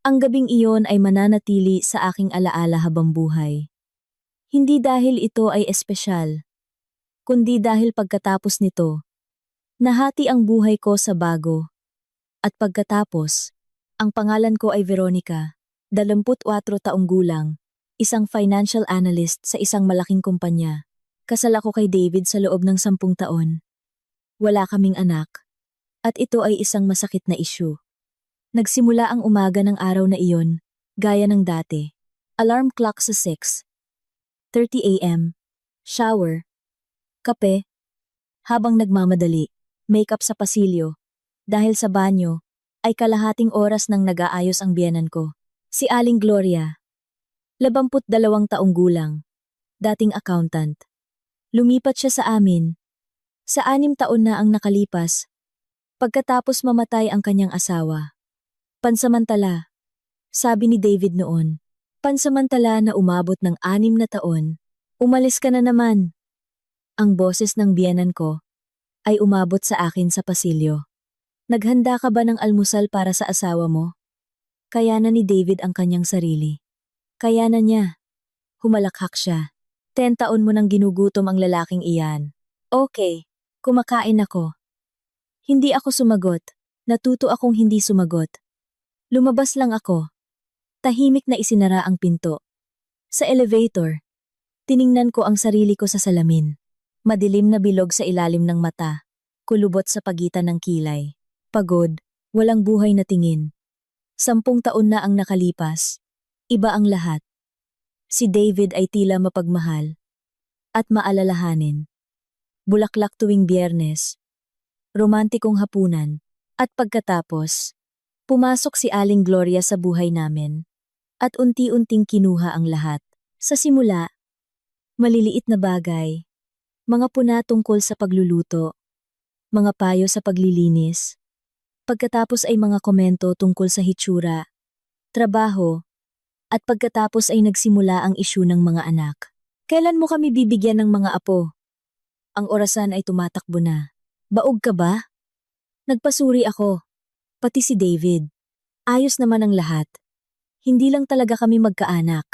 Ang gabing iyon ay mananatili sa aking alaala habang buhay. Hindi dahil ito ay espesyal, kundi dahil pagkatapos nito, nahati ang buhay ko sa bago. At pagkatapos, ang pangalan ko ay Veronica, 24 taong gulang, isang financial analyst sa isang malaking kumpanya. Kasal ako kay David sa loob ng 10 taon. Wala kaming anak. At ito ay isang masakit na issue. Nagsimula ang umaga ng araw na iyon, gaya ng dati. Alarm clock sa 6:30 a.m., shower, kape, habang nagmamadali, makeup sa pasilyo. Dahil sa banyo, ay kalahating oras nang nag-aayos ang biyenan ko. Si Aling Gloria, 22 taong gulang, dating accountant. Lumipat siya sa amin. Sa 6 taon na ang nakalipas, pagkatapos mamatay ang kanyang asawa. Pansamantala, sabi ni David noon, pansamantala na umabot ng 6 na taon, umalis ka na naman. Ang boses ng biyenan ko ay umabot sa akin sa pasilyo. Naghanda ka ba ng almusal para sa asawa mo? Kaya na ni David ang kanyang sarili. Kaya na niya. Humalakhak siya. 10 taon mo nang ginugutom ang lalaking iyan. Okay, kumakain ako. Hindi ako sumagot. Natuto akong hindi sumagot. Lumabas lang ako. Tahimik na isinara ang pinto. Sa elevator, tiningnan ko ang sarili ko sa salamin. Madilim na bilog sa ilalim ng mata. Kulubot sa pagitan ng kilay. Pagod, walang buhay na tingin. 10 taon na ang nakalipas. Iba ang lahat. Si David ay tila mapagmahal at maalalahanin. Bulaklak tuwing Biyernes, romantikong hapunan, at pagkatapos, pumasok si Aling Gloria sa buhay namin at unti-unting kinuha ang lahat. Sa simula, maliliit na bagay, mga puna tungkol sa pagluluto, mga payo sa paglilinis, pagkatapos ay mga komento tungkol sa hitsura, trabaho, at pagkatapos ay nagsimula ang isyu ng mga anak. Kailan mo kami bibigyan ng mga apo? Ang orasan ay tumatakbo na. Baog ka ba? Nagpasuri ako. Pati si David. Ayos naman ang lahat. Hindi lang talaga kami magkaanak.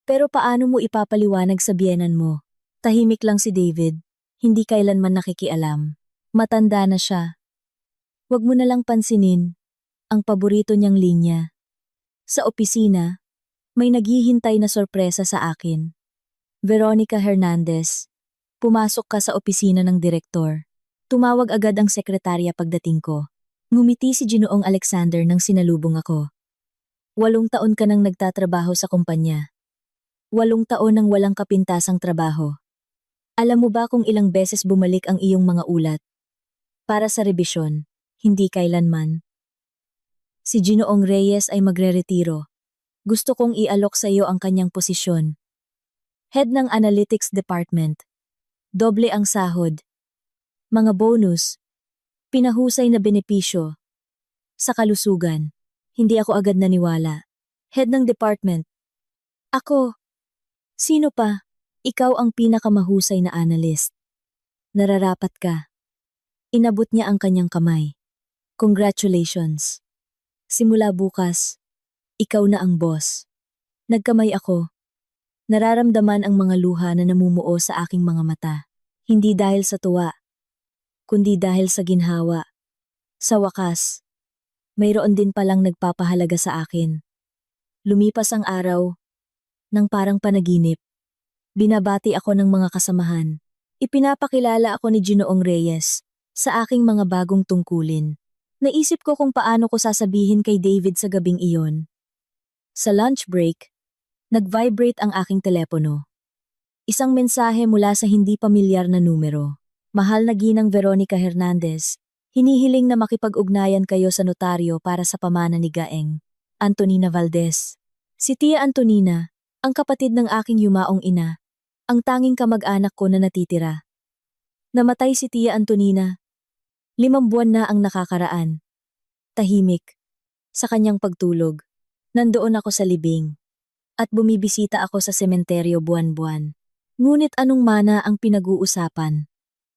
Pero paano mo ipapaliwanag sa biyenan mo? Tahimik lang si David. Hindi kailanman nakikialam. Matanda na siya. Huwag mo na lang pansinin. Ang paborito niyang linya. Sa opisina, may naghihintay na sorpresa sa akin. Veronica Hernandez, pumasok ka sa opisina ng direktor. Tumawag agad ang sekretarya pagdating ko. Ngumiti si Ginoong Alexander nang sinalubong ako. 8 taon ka nang nagtatrabaho sa kumpanya. 8 taon nang walang kapintasang trabaho. Alam mo ba kung ilang beses bumalik ang iyong mga ulat? Para sa rebisyon, hindi kailanman. Si Ginoong Reyes ay magreretiro. Gusto kong ialok sa iyo ang kanyang posisyon. Head ng Analytics Department. Doble ang sahod. Mga bonus. Pinahusay na benepisyo. Sa kalusugan. Hindi ako agad naniwala. Head ng department. Ako. Sino pa? Ikaw ang pinakamahusay na analyst. Nararapat ka. Inabot niya ang kanyang kamay. Congratulations. Simula bukas, ikaw na ang boss. Nagkamay ako. Nararamdaman ang mga luha na namumuo sa aking mga mata. Hindi dahil sa tuwa, kundi dahil sa ginhawa. Sa wakas, mayroon din palang nagpapahalaga sa akin. Lumipas ang araw, nang parang panaginip. Binabati ako ng mga kasamahan. Ipinapakilala ako ni Ginoong Reyes sa aking mga bagong tungkulin. Naisip ko kung paano ko sasabihin kay David sa gabing iyon. Sa lunch break, nag-vibrate ang aking telepono. Isang mensahe mula sa hindi pamilyar na numero. Mahal na ginang Veronica Hernandez, hinihiling na makipag-ugnayan kayo sa notaryo para sa pamana ni Gaeng. Antonina Valdez. Si Tia Antonina, ang kapatid ng aking yumaong ina, ang tanging kamag-anak ko na natitira. Namatay si Tia Antonina. 5 buwan na ang nakakaraan. Tahimik. Sa kanyang pagtulog. Nandoon ako sa libing. At bumibisita ako sa sementeryo buwan-buwan. Ngunit anong mana ang pinag-uusapan?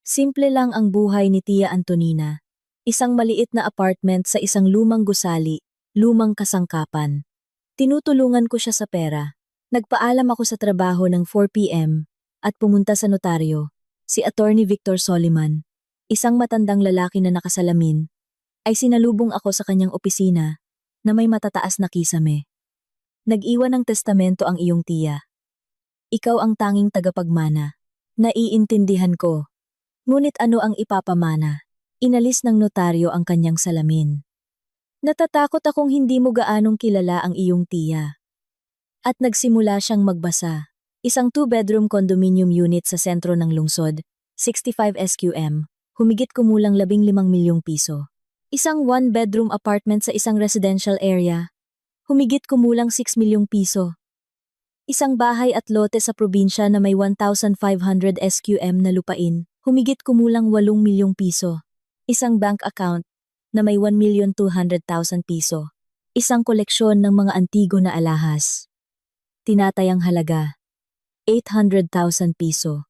Simple lang ang buhay ni Tia Antonina. Isang maliit na apartment sa isang lumang gusali, lumang kasangkapan. Tinutulungan ko siya sa pera. Nagpaalam ako sa trabaho ng 4 p.m. at pumunta sa notaryo, si Attorney Victor Soliman, isang matandang lalaki na nakasalamin, ay sinalubong ako sa kanyang opisina na may matataas na kisame. Nag-iwan ng testamento ang iyong tiya. Ikaw ang tanging tagapagmana. Naiintindihan ko. Ngunit ano ang ipapamana? Inalis ng notaryo ang kanyang salamin. Natatakot akong hindi mo gaanong kilala ang iyong tiya. At nagsimula siyang magbasa. Isang 2-bedroom condominium unit sa sentro ng lungsod, 65 SQM, humigit kumulang 15 milyong piso. Isang 1-bedroom apartment sa isang residential area, humigit kumulang 6 milyong piso. Isang bahay at lote sa probinsya na may 1,500 SQM na lupain, humigit kumulang 8 milyong piso. Isang bank account na may 1,200,000 piso. Isang koleksyon ng mga antigo na alahas. Tinatayang halaga, 800,000 piso.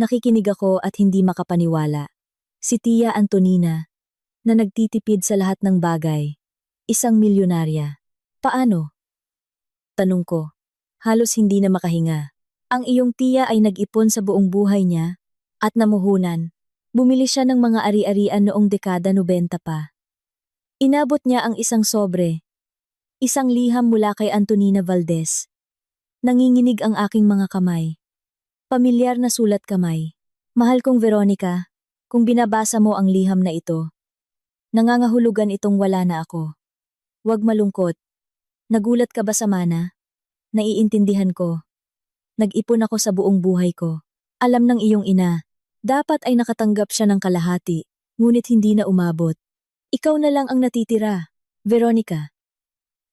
Nakikinig ako at hindi makapaniwala. Si Tia Antonina, na nagtitipid sa lahat ng bagay. Isang milyonarya. Paano? Tanong ko. Halos hindi na makahinga. Ang iyong tiya ay nag-ipon sa buong buhay niya at namuhunan. Bumili siya ng mga ari-arian noong dekada 90 pa. Inabot niya ang isang sobre. Isang liham mula kay Antonina Valdez. Nanginginig ang aking mga kamay. Pamilyar na sulat kamay. Mahal kong Veronica, kung binabasa mo ang liham na ito, nangangahulugan itong wala na ako. Huwag malungkot. Nagulat ka ba sa mana? Naiintindihan ko. Nag-ipon ako sa buong buhay ko. Alam ng iyong ina, dapat ay nakatanggap siya ng kalahati, ngunit hindi na umabot. Ikaw na lang ang natitira, Veronica.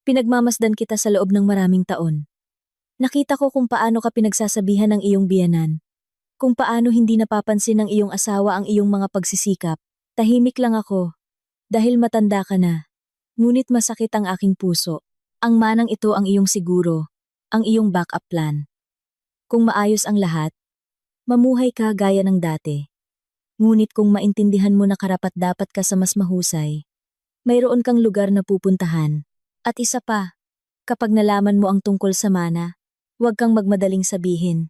Pinagmamasdan kita sa loob ng maraming taon. Nakita ko kung paano ka pinagsasabihan ng iyong biyanan. Kung paano hindi napapansin ng iyong asawa ang iyong mga pagsisikap. Tahimik lang ako. Dahil matanda ka na. Ngunit masakit ang aking puso. Ang manang ito ang iyong siguro. Ang iyong backup plan. Kung maayos ang lahat, mamuhay ka gaya ng dati. Ngunit kung maintindihan mo na karapat-dapat ka sa mas mahusay, mayroon kang lugar na pupuntahan. At isa pa, kapag nalaman mo ang tungkol sa mana, huwag kang magmadaling sabihin.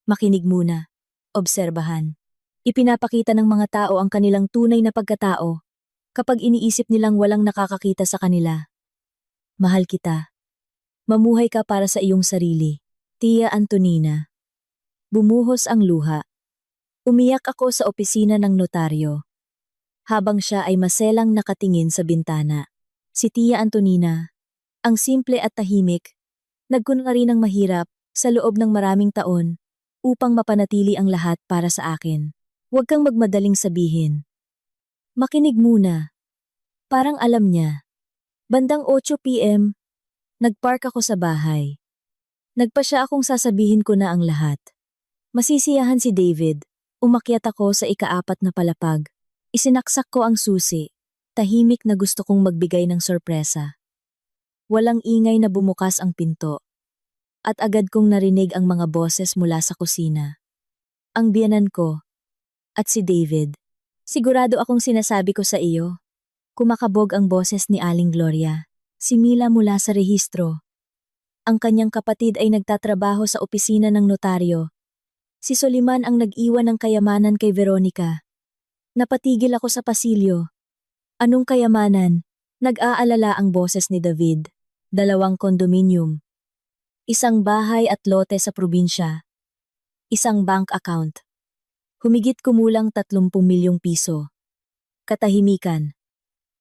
Makinig muna. Obserbahan. Ipinapakita ng mga tao ang kanilang tunay na pagkatao kapag iniisip nilang walang nakakakita sa kanila. Mahal kita. Mamuhay ka para sa iyong sarili. Tia Antonina. Bumuhos ang luha. Umiyak ako sa opisina ng notaryo. Habang siya ay maselang nakatingin sa bintana. Si Tia Antonina, ang simple at tahimik, nagkunwari ng mahirap sa loob ng maraming taon upang mapanatili ang lahat para sa akin. Huwag kang magmadaling sabihin. Makinig muna. Parang alam niya. Bandang 8 p.m., nagpark ako sa bahay. Nagpa siya akong sasabihin ko na ang lahat. Masisiyahan si David. Umakyat ako sa ika-4 na palapag. Isinaksak ko ang susi. Tahimik na gusto kong magbigay ng sorpresa. Walang ingay na bumukas ang pinto. At agad kong narinig ang mga boses mula sa kusina. Ang biyanan ko. At si David. Sigurado akong sinasabi ko sa iyo. Kumakabog ang boses ni Aling Gloria. Si Mila mula sa rehistro. Ang kanyang kapatid ay nagtatrabaho sa opisina ng notaryo. Si Soliman ang nag-iwan ng kayamanan kay Veronica. Napatigil ako sa pasilyo. Anong kayamanan? Nag-aalala ang boses ni David. 2 kondominium. Isang bahay at lote sa probinsya. Isang bank account. Humigit kumulang 30 milyong piso. Katahimikan.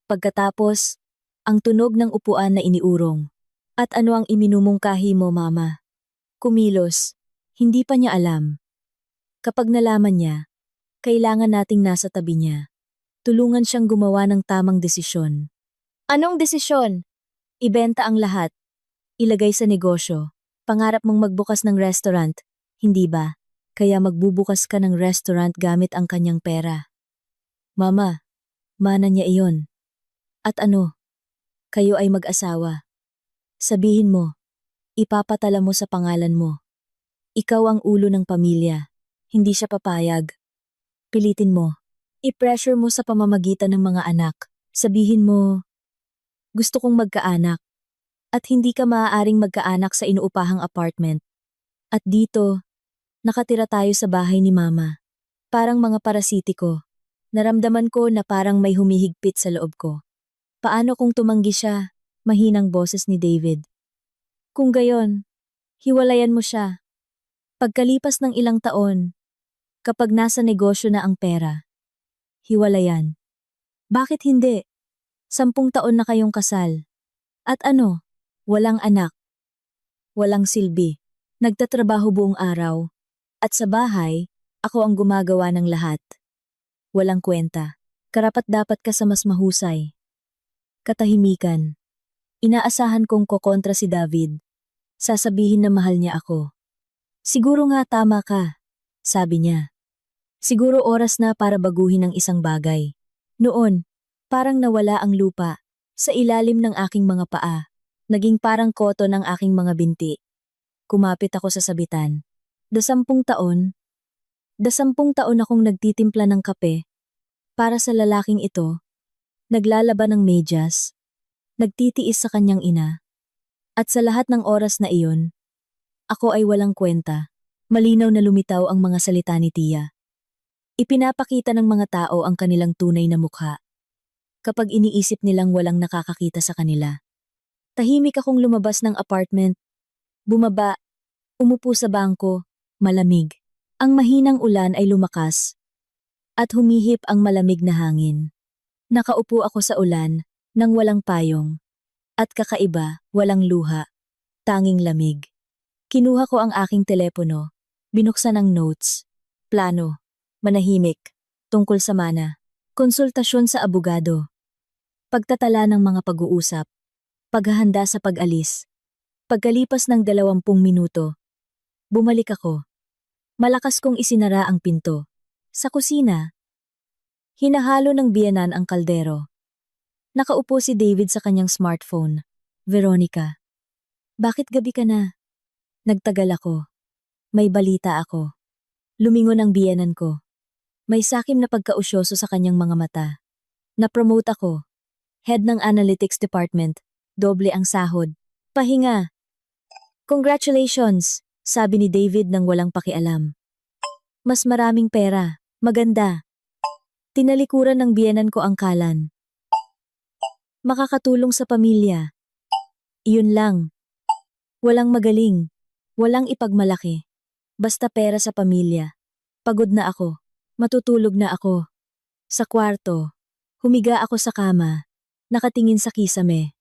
Pagkatapos, ang tunog ng upuan na iniurong. At ano ang iminumungkahi mo, Mama? Kumilos. Hindi pa niya alam. Kapag nalaman niya, kailangan nating nasa tabi niya. Tulungan siyang gumawa ng tamang desisyon. Anong desisyon? Ibenta ang lahat. Ilagay sa negosyo. Pangarap mong magbukas ng restaurant, hindi ba? Kaya magbubukas ka ng restaurant gamit ang kanyang pera. Mama, mana niya iyon. At ano? Kayo ay mag-asawa. Sabihin mo, ipapatala mo sa pangalan mo. Ikaw ang ulo ng pamilya. Hindi siya papayag. Pilitin mo. I-pressure mo sa pamamagitan ng mga anak. Sabihin mo, Gusto kong magkaanak. At hindi ka maaaring magkaanak sa inuupahang apartment. At dito, nakatira tayo sa bahay ni Mama. Parang mga parasitiko. Naramdaman ko na parang may humihigpit sa loob ko. Paano kung tumanggi siya? Mahinang boses ni David. Kung gayon, hiwalayan mo siya. Pagkalipas ng ilang taon, kapag nasa negosyo na ang pera, hiwalayan. Bakit hindi? 10 taon na kayong kasal. At ano? Walang anak. Walang silbi. Nagtatrabaho buong araw. At sa bahay, ako ang gumagawa ng lahat. Walang kwenta. Karapat-dapat ka sa mas mahusay. Katahimikan. Inaasahan kong kokontra si David. Sasabihin na mahal niya ako. Siguro nga tama ka, sabi niya. Siguro oras na para baguhin ang isang bagay. Noon, parang nawala ang lupa sa ilalim ng aking mga paa. Naging parang koto ng aking mga binti. Kumapit ako sa sabitan. 10 taon. 10 taon akong nagtitimpla ng kape para sa lalaking ito. Naglalaba ng medyas. Nagtitiis sa kanyang ina. At sa lahat ng oras na iyon, ako ay walang kwenta. Malinaw na lumitaw ang mga salita ni Tia. Ipinapakita ng mga tao ang kanilang tunay na mukha. Kapag iniisip nilang walang nakakakita sa kanila. Tahimik akong lumabas ng apartment. Bumaba, umupo sa bangko, malamig. Ang mahinang ulan ay lumakas. At humihip ang malamig na hangin. Nakaupo ako sa ulan, nang walang payong. At kakaiba, walang luha. Tanging lamig. Kinuha ko ang aking telepono. Binuksan ang notes. Plano. Manahimik. Tungkol sa mana. Konsultasyon sa abogado. Pagtatala ng mga pag-uusap. Paghahanda sa pag-alis. Pagkalipas ng 20 minuto. Bumalik ako. Malakas kong isinara ang pinto. Sa kusina. Hinahalo ng biyenan ang kaldero. Nakaupo si David sa kanyang smartphone. Veronica. Bakit gabi ka na? Nagtagal ako. May balita ako. Lumingon ang biyenan ko. May sakim na pagkausyoso sa kanyang mga mata. Na-promote ako. Head ng Analytics Department. Doble ang sahod. Pahinga. Congratulations, sabi ni David nang walang pakialam. Mas maraming pera. Maganda. Tinalikuran ng biyenan ko ang kalan. Makakatulong sa pamilya. Iyon lang. Walang magaling. Walang ipagmalaki. Basta pera sa pamilya. Pagod na ako. Matutulog na ako. Sa kwarto. Humiga ako sa kama. Nakatingin sa kisame.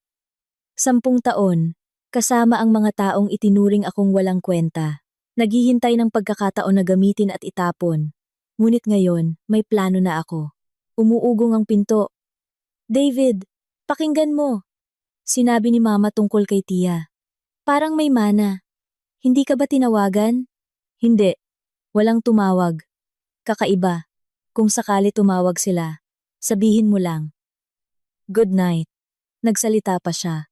10 taon. Kasama ang mga taong itinuring akong walang kwenta. Naghihintay ng pagkakataon na gamitin at itapon. Ngunit ngayon, may plano na ako. Umuugong ang pinto. David, pakinggan mo. Sinabi ni Mama tungkol kay Tia. Parang may mana. Hindi ka ba tinawagan? Hindi. Walang tumawag. Kakaiba. Kung sakali tumawag sila, sabihin mo lang. Good night. Nagsalita pa siya.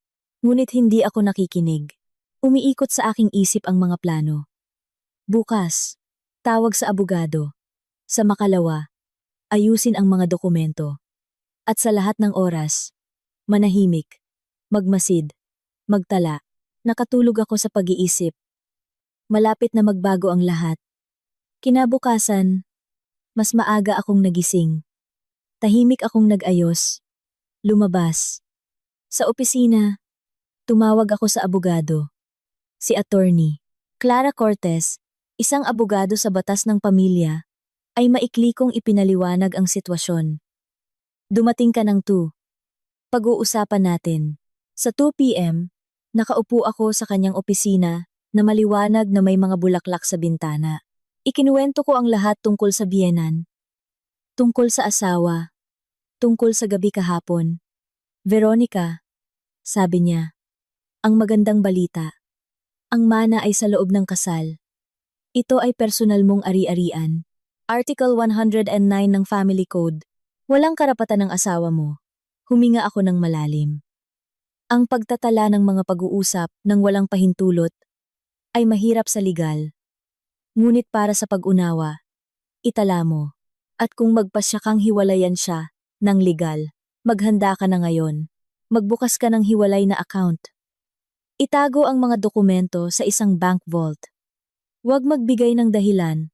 Ngunit hindi ako nakikinig. Umiikot sa aking isip ang mga plano. Bukas, tawag sa abogado. Sa makalawa, ayusin ang mga dokumento. At sa lahat ng oras, manahimik, magmasid, magtala. Nakatulog ako sa pag-iisip. Malapit na magbago ang lahat. Kinabukasan, mas maaga akong nagising. Tahimik akong nag-ayos. Lumabas. Sa opisina, tumawag ako sa abogado. Si attorney, Clara Cortez, isang abogado sa batas ng pamilya, ay maikli kong ipinaliwanag ang sitwasyon. Dumating ka ng 2. Pag-uusapan natin. Sa 2 p.m., nakaupo ako sa kanyang opisina na maliwanag na may mga bulaklak sa bintana. Ikinuwento ko ang lahat tungkol sa biyenan. Tungkol sa asawa. Tungkol sa gabi kahapon. Veronica, sabi niya, ang magandang balita. Ang mana ay sa loob ng kasal. Ito ay personal mong ari-arian. Article 109 ng Family Code. Walang karapatan ng asawa mo. Huminga ako ng malalim. Ang pagtatala ng mga pag-uusap ng walang pahintulot ay mahirap sa legal. Ngunit para sa pag-unawa, itala mo. At kung magpasya kang hiwalayan siya ng legal, maghanda ka na ngayon. Magbukas ka ng hiwalay na account. Itago ang mga dokumento sa isang bank vault. Huwag magbigay ng dahilan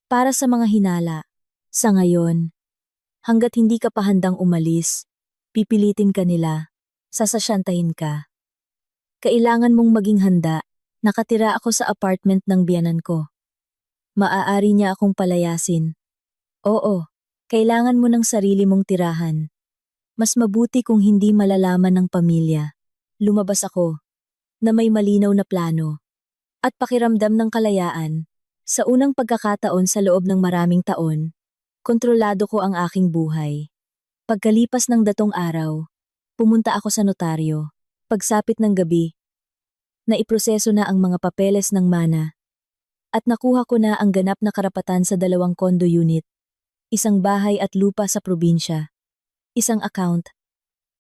para sa mga hinala. Sa ngayon, hanggat hindi ka pa handang umalis, pipilitin ka nila, sasasyantahin ka. Kailangan mong maging handa. Nakatira ako sa apartment ng biyanan ko. Maaari niya akong palayasin. Oo, kailangan mo ng sarili mong tirahan. Mas mabuti kung hindi malalaman ng pamilya. Lumabas ako, na may malinaw na plano. At pakiramdam ng kalayaan, sa unang pagkakataon sa loob ng maraming taon, kontrolado ko ang aking buhay. Pagkalipas ng 2 araw, pumunta ako sa notaryo. Pagsapit ng gabi, naiproseso na ang mga papeles ng mana. At nakuha ko na ang ganap na karapatan sa 2 condo unit, isang bahay at lupa sa probinsya, isang account,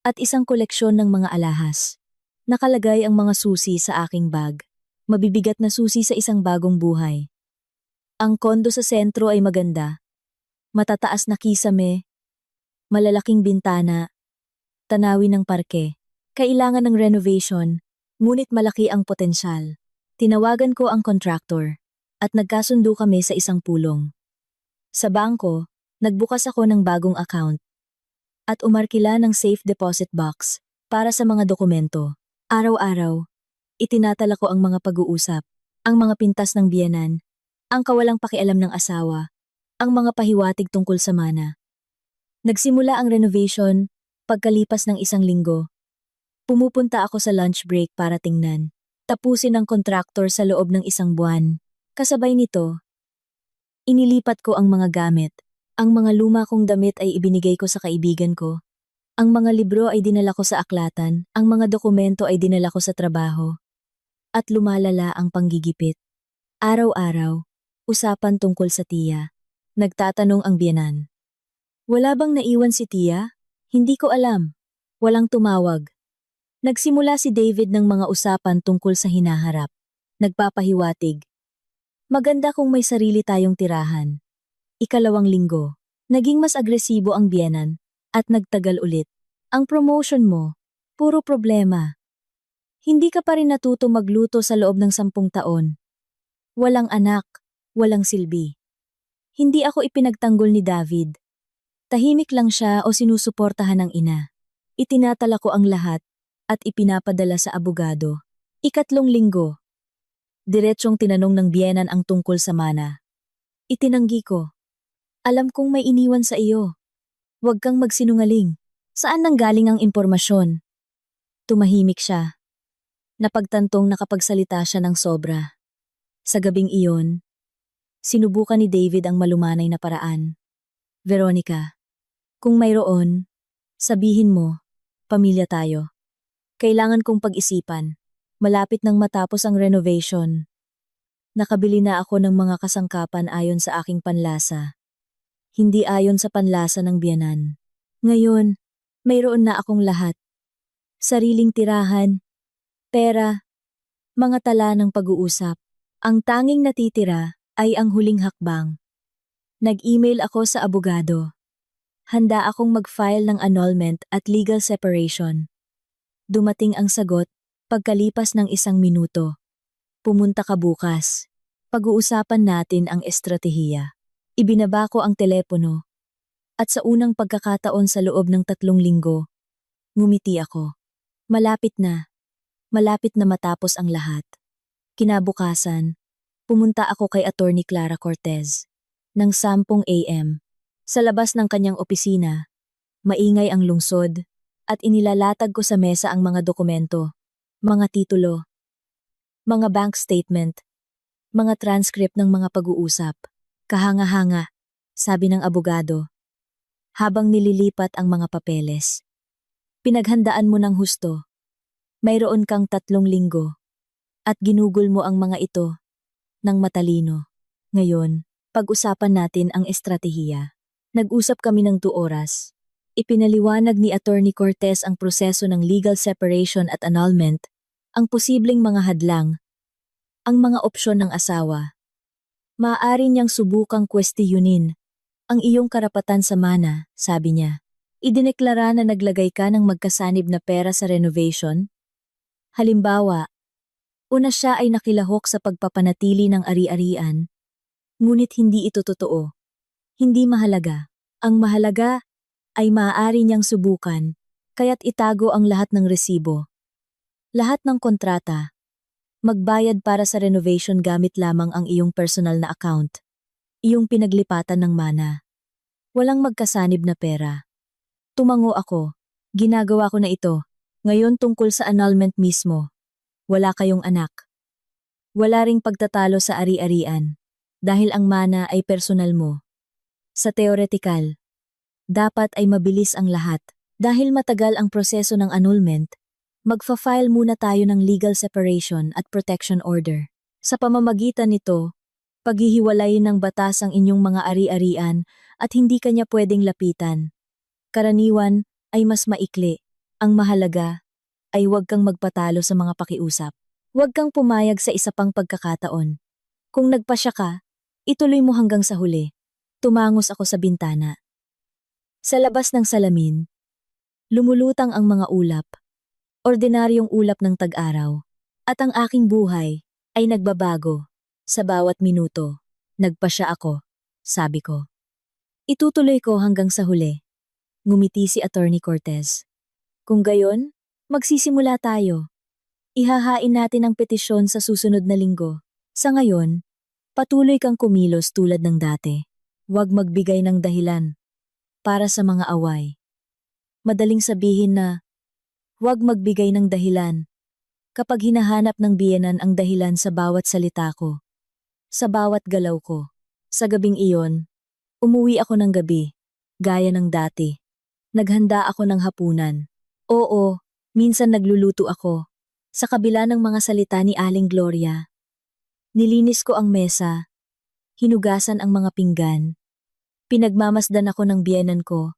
at isang koleksyon ng mga alahas. Nakalagay ang mga susi sa aking bag. Mabibigat na susi sa isang bagong buhay. Ang kondo sa sentro ay maganda. Matataas na kisame, malalaking bintana, tanawin ng parke. Kailangan ng renovation, ngunit malaki ang potensyal. Tinawagan ko ang contractor at nagkasundo kami sa isang pulong. Sa bangko, nagbukas ako ng bagong account at umarkila ng safe deposit box para sa mga dokumento. Araw-araw, itinatala ko ang mga pag-uusap, ang mga pintas ng biyenan, ang kawalang pakialam ng asawa, ang mga pahiwatig tungkol sa mana. Nagsimula ang renovation pagkalipas ng 1 linggo. Pumupunta ako sa lunch break para tingnan. Tapusin ang kontraktor sa loob ng 1 buwan. Kasabay nito, inilipat ko ang mga gamit. Ang mga luma kong damit ay ibinigay ko sa kaibigan ko. Ang mga libro ay dinala ko sa aklatan, ang mga dokumento ay dinala ko sa trabaho. At lumalala ang panggigipit. Araw-araw, usapan tungkol sa tiya. Nagtatanong ang biyenan. Wala bang naiwan si tiya? Hindi ko alam. Walang tumawag. Nagsimula si David ng mga usapan tungkol sa hinaharap. Nagpapahiwatig. Maganda kung may sarili tayong tirahan. 2 linggo. Naging mas agresibo ang biyenan at nagtagal ulit. Ang promotion mo, puro problema. Hindi ka pa rin natuto magluto sa loob ng 10 taon. Walang anak, walang silbi. Hindi ako ipinagtanggol ni David. Tahimik lang siya o sinusuportahan ng ina. Itinatala ko ang lahat at ipinapadala sa abogado. 3 linggo. Diretsyong tinanong ng biyenan ang tungkol sa mana. Itinanggi ko. Alam kong may iniwan sa iyo. Huwag kang magsinungaling. Saan nanggaling ang impormasyon? Tumahimik siya. Napagtantong nakapagsalita siya ng sobra. Sa gabing iyon, sinubukan ni David ang malumanay na paraan. Veronica, kung mayroon, sabihin mo, pamilya tayo. Kailangan kong pag-isipan. Malapit nang matapos ang renovation. Nakabili na ako ng mga kasangkapan ayon sa aking panlasa. Hindi ayon sa panlasa ng biyenan. Ngayon, mayroon na akong lahat. Sariling tirahan, pera, mga tala ng pag-uusap. Ang tanging natitira ay ang huling hakbang. Nag-email ako sa abogado. Handa akong mag-file ng annulment at legal separation. Dumating ang sagot pagkalipas ng 1 minuto. Pumunta ka bukas. Pag-uusapan natin ang estratehiya. Ibinaba ko ang telepono. At sa unang pagkakataon sa loob ng 3 linggo, ngumiti ako. Malapit na matapos ang lahat. Kinabukasan, pumunta ako kay Attorney Clara Cortez. Ng 10 AM, sa labas ng kanyang opisina, maingay ang lungsod, at inilalatag ko sa mesa ang mga dokumento, mga titulo, mga bank statement, mga transcript ng mga pag-uusap. Kahanga-hanga, sabi ng abogado, habang nililipat ang mga papeles. Pinaghandaan mo ng husto. Mayroon kang 3 linggo. At ginugol mo ang mga ito ng matalino. Ngayon, pag-usapan natin ang estratehiya. Nag-usap kami ng 2 oras. Ipinaliwanag ni Attorney Cortez ang proseso ng legal separation at annulment, ang posibleng mga hadlang, ang mga opsyon ng asawa. Maaari niyang subukang kwestiyunin ang iyong karapatan sa mana, sabi niya. Idineklara na naglagay ka ng magkasanib na pera sa renovation? Halimbawa, una siya ay nakilahok sa pagpapanatili ng ari-arian, ngunit hindi ito totoo. Hindi mahalaga. Ang mahalaga ay maaari niyang subukan, kaya't itago ang lahat ng resibo. Lahat ng kontrata. Magbayad para sa renovation gamit lamang ang iyong personal na account. Iyong pinaglipatan ng mana. Walang magkasanib na pera. Tumango ako. Ginagawa ko na ito. Ngayon tungkol sa annulment mismo. Wala kayong anak. Wala ring pagtatalo sa ari-arian. Dahil ang mana ay personal mo. Sa teoretikal, dapat ay mabilis ang lahat. Dahil matagal ang proseso ng annulment, magfa-file muna tayo ng legal separation at protection order. Sa pamamagitan nito, paghihiwalayin ng batas ang inyong mga ari-arian at hindi kanya pwedeng lapitan. Karaniwan ay mas maikli. Ang mahalaga ay huwag kang magpatalo sa mga pakiusap. Huwag kang pumayag sa isa pang pagkakataon. Kung nagpasya ka, ituloy mo hanggang sa huli. Tumangos ako sa bintana. Sa labas ng salamin, lumulutang ang mga ulap. Ordinaryong ulap ng tag-araw. At ang aking buhay ay nagbabago. Sa bawat minuto, nagpasya ako, sabi ko. Itutuloy ko hanggang sa huli. Ngumiti si Attorney Cortez. Kung gayon, magsisimula tayo. Ihahain natin ang petisyon sa susunod na linggo. Sa ngayon, patuloy kang kumilos tulad ng dati. Huwag magbigay ng dahilan para sa mga away. Madaling sabihin na huwag magbigay ng dahilan kapag hinahanap ng biyenan ang dahilan sa bawat salita ko, sa bawat galaw ko. Sa gabing iyon, umuwi ako ng gabi, gaya ng dati. Naghanda ako ng hapunan. Oo, minsan nagluluto ako. Sa kabila ng mga salita ni Aling Gloria, nilinis ko ang mesa, hinugasan ang mga pinggan. Pinagmamasdan ako ng biyenan ko.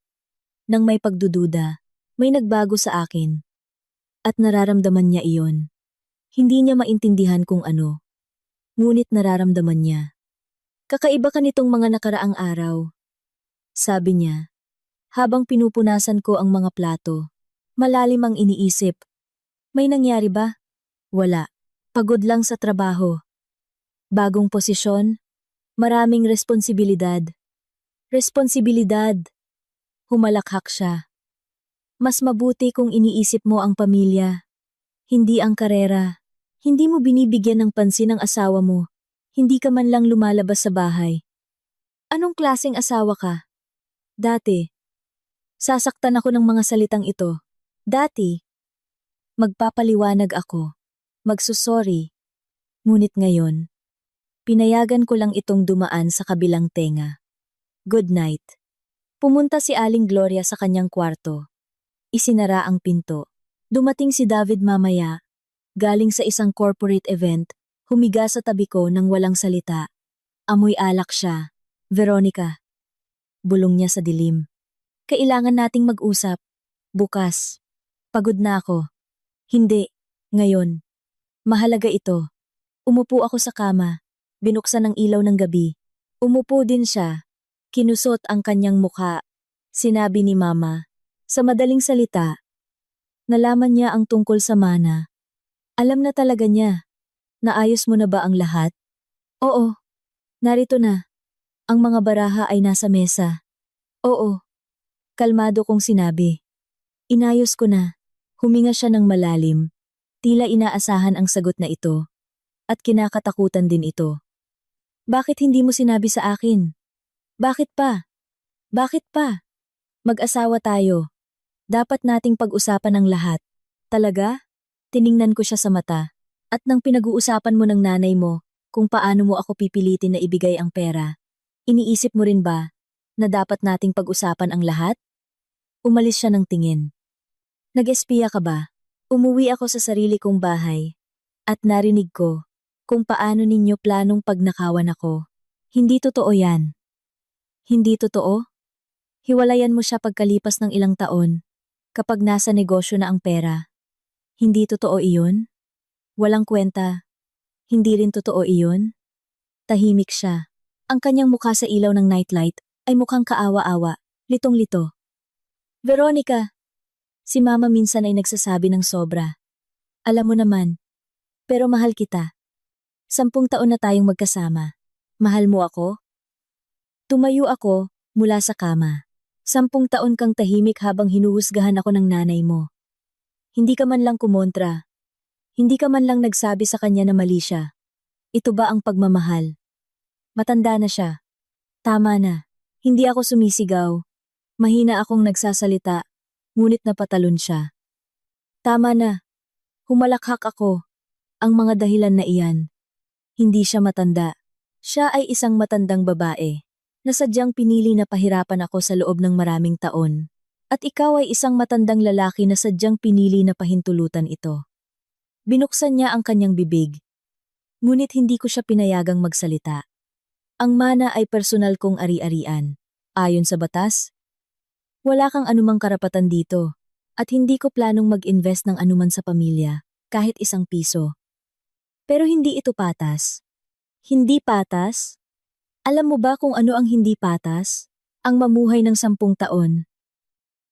Nang may pagdududa, may nagbago sa akin. At nararamdaman niya iyon. Hindi niya maintindihan kung ano. Ngunit nararamdaman niya. Kakaiba ka nitong mga nakaraang araw. Sabi niya, habang pinupunasan ko ang mga plato. Malalim ang iniisip. May nangyari ba? Wala. Pagod lang sa trabaho. Bagong posisyon. Maraming responsibilidad. Responsibilidad. Humalakhak siya. Mas mabuti kung iniisip mo ang pamilya. Hindi ang karera. Hindi mo binibigyan ng pansin ang asawa mo. Hindi ka man lang lumalabas sa bahay. Anong klaseng asawa ka? Dati. Sasaktan ako ng mga salitang ito. Dati. Magpapaliwanag ako. Magsusorry. Ngunit ngayon, pinayagan ko lang itong dumaan sa kabilang tenga. Good night. Pumunta si Aling Gloria sa kanyang kwarto. Isinara ang pinto. Dumating si David mamaya. Galing sa isang corporate event, humiga sa tabi ko nang walang salita. Amoy alak siya. Veronica. Bulong niya sa dilim. Kailangan nating mag-usap. Bukas. Pagod na ako. Hindi. Ngayon. Mahalaga ito. Umupo ako sa kama. Binuksan ang ilaw ng gabi. Umupo din siya. Kinusot ang kanyang mukha. Sinabi ni Mama. Sa madaling salita. Nalaman niya ang tungkol sa mana. Alam na talaga niya. Naayos mo na ba ang lahat? Oo. Narito na. Ang mga baraha ay nasa mesa. Oo. Kalmado kong sinabi. Inayos ko na. Huminga siya ng malalim. Tila inaasahan ang sagot na ito. At kinakatakutan din ito. Bakit hindi mo sinabi sa akin? Bakit pa? Bakit pa? Mag-asawa tayo. Dapat nating pag-usapan ang lahat. Talaga? Tiningnan ko siya sa mata. At nang pinag-uusapan mo ng nanay mo, kung paano mo ako pipilitin na ibigay ang pera, iniisip mo rin ba na dapat nating pag-usapan ang lahat? Umalis siya ng tingin. Nag-espiya ka ba? Umuwi ako sa sarili kong bahay. At narinig ko kung paano ninyo planong pagnakawan ako. Hindi totoo yan. Hindi totoo? Hiwalayan mo siya pagkalipas ng ilang taon, kapag nasa negosyo na ang pera. Hindi totoo iyon? Walang kwenta. Hindi rin totoo iyon? Tahimik siya. Ang kanyang mukha sa ilaw ng nightlight ay mukhang kaawa-awa, litong-lito. Veronica, si Mama minsan ay nagsasabi ng sobra. Alam mo naman, pero mahal kita. 10 taon na tayong magkasama. Mahal mo ako? Tumayo ako mula sa kama. 10 taon kang tahimik habang hinuhusgahan ako ng nanay mo. Hindi ka man lang kumontra. Hindi ka man lang nagsabi sa kanya na mali siya. Ito ba ang pagmamahal? Matanda na siya. Tama na. Hindi ako sumisigaw. Mahina akong nagsasalita, ngunit napatalon siya. Tama na. Humalakhak ako. Ang mga dahilan na iyan. Hindi siya matanda. Siya ay isang matandang babae na sadyang pinili na pahirapan ako sa loob ng maraming taon. At ikaw ay isang matandang lalaki na sadyang pinili na pahintulutan ito. Binuksan niya ang kanyang bibig. Ngunit hindi ko siya pinayagang magsalita. Ang mana ay personal kong ari-arian. Ayon sa batas, wala kang anumang karapatan dito at hindi ko planong mag-invest ng anuman sa pamilya, kahit 1 piso. Pero hindi ito patas. Hindi patas? Alam mo ba kung ano ang hindi patas? Ang mamuhay ng 10 taon.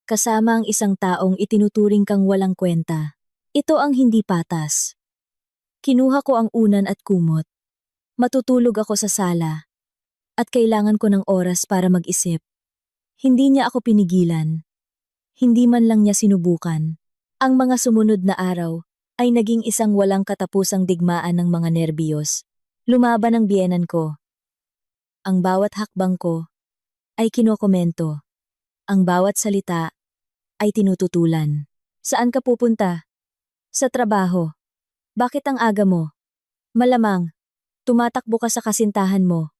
Kasama ang isang taong itinuturing kang walang kwenta. Ito ang hindi patas. Kinuha ko ang unan at kumot. Matutulog ako sa sala. At kailangan ko ng oras para mag-isip. Hindi niya ako pinigilan. Hindi man lang niya sinubukan. Ang mga sumunod na araw ay naging isang walang katapusang digmaan ng mga nerbiyos. Lumaban ang biyenan ko. Ang bawat hakbang ko ay kinokomento. Ang bawat salita ay tinututulan. Saan ka pupunta? Sa trabaho. Bakit ang aga mo? Malamang, tumatakbo ka sa kasintahan mo.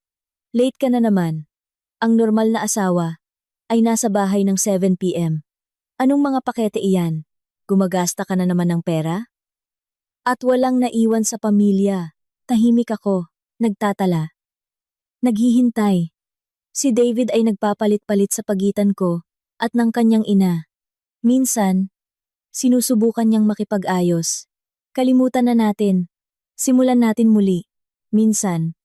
Late ka na naman. Ang normal na asawa ay nasa bahay ng 7 p.m. Anong mga pakete iyan? Gumagasta ka na naman ng pera? At walang naiwan sa pamilya. Tahimik ako, nagtatala. Naghihintay. Si David ay nagpapalit-palit sa pagitan ko at ng kanyang ina. Minsan, sinusubukan niyang makipag-ayos. Kalimutan na natin. Simulan natin muli. Minsan,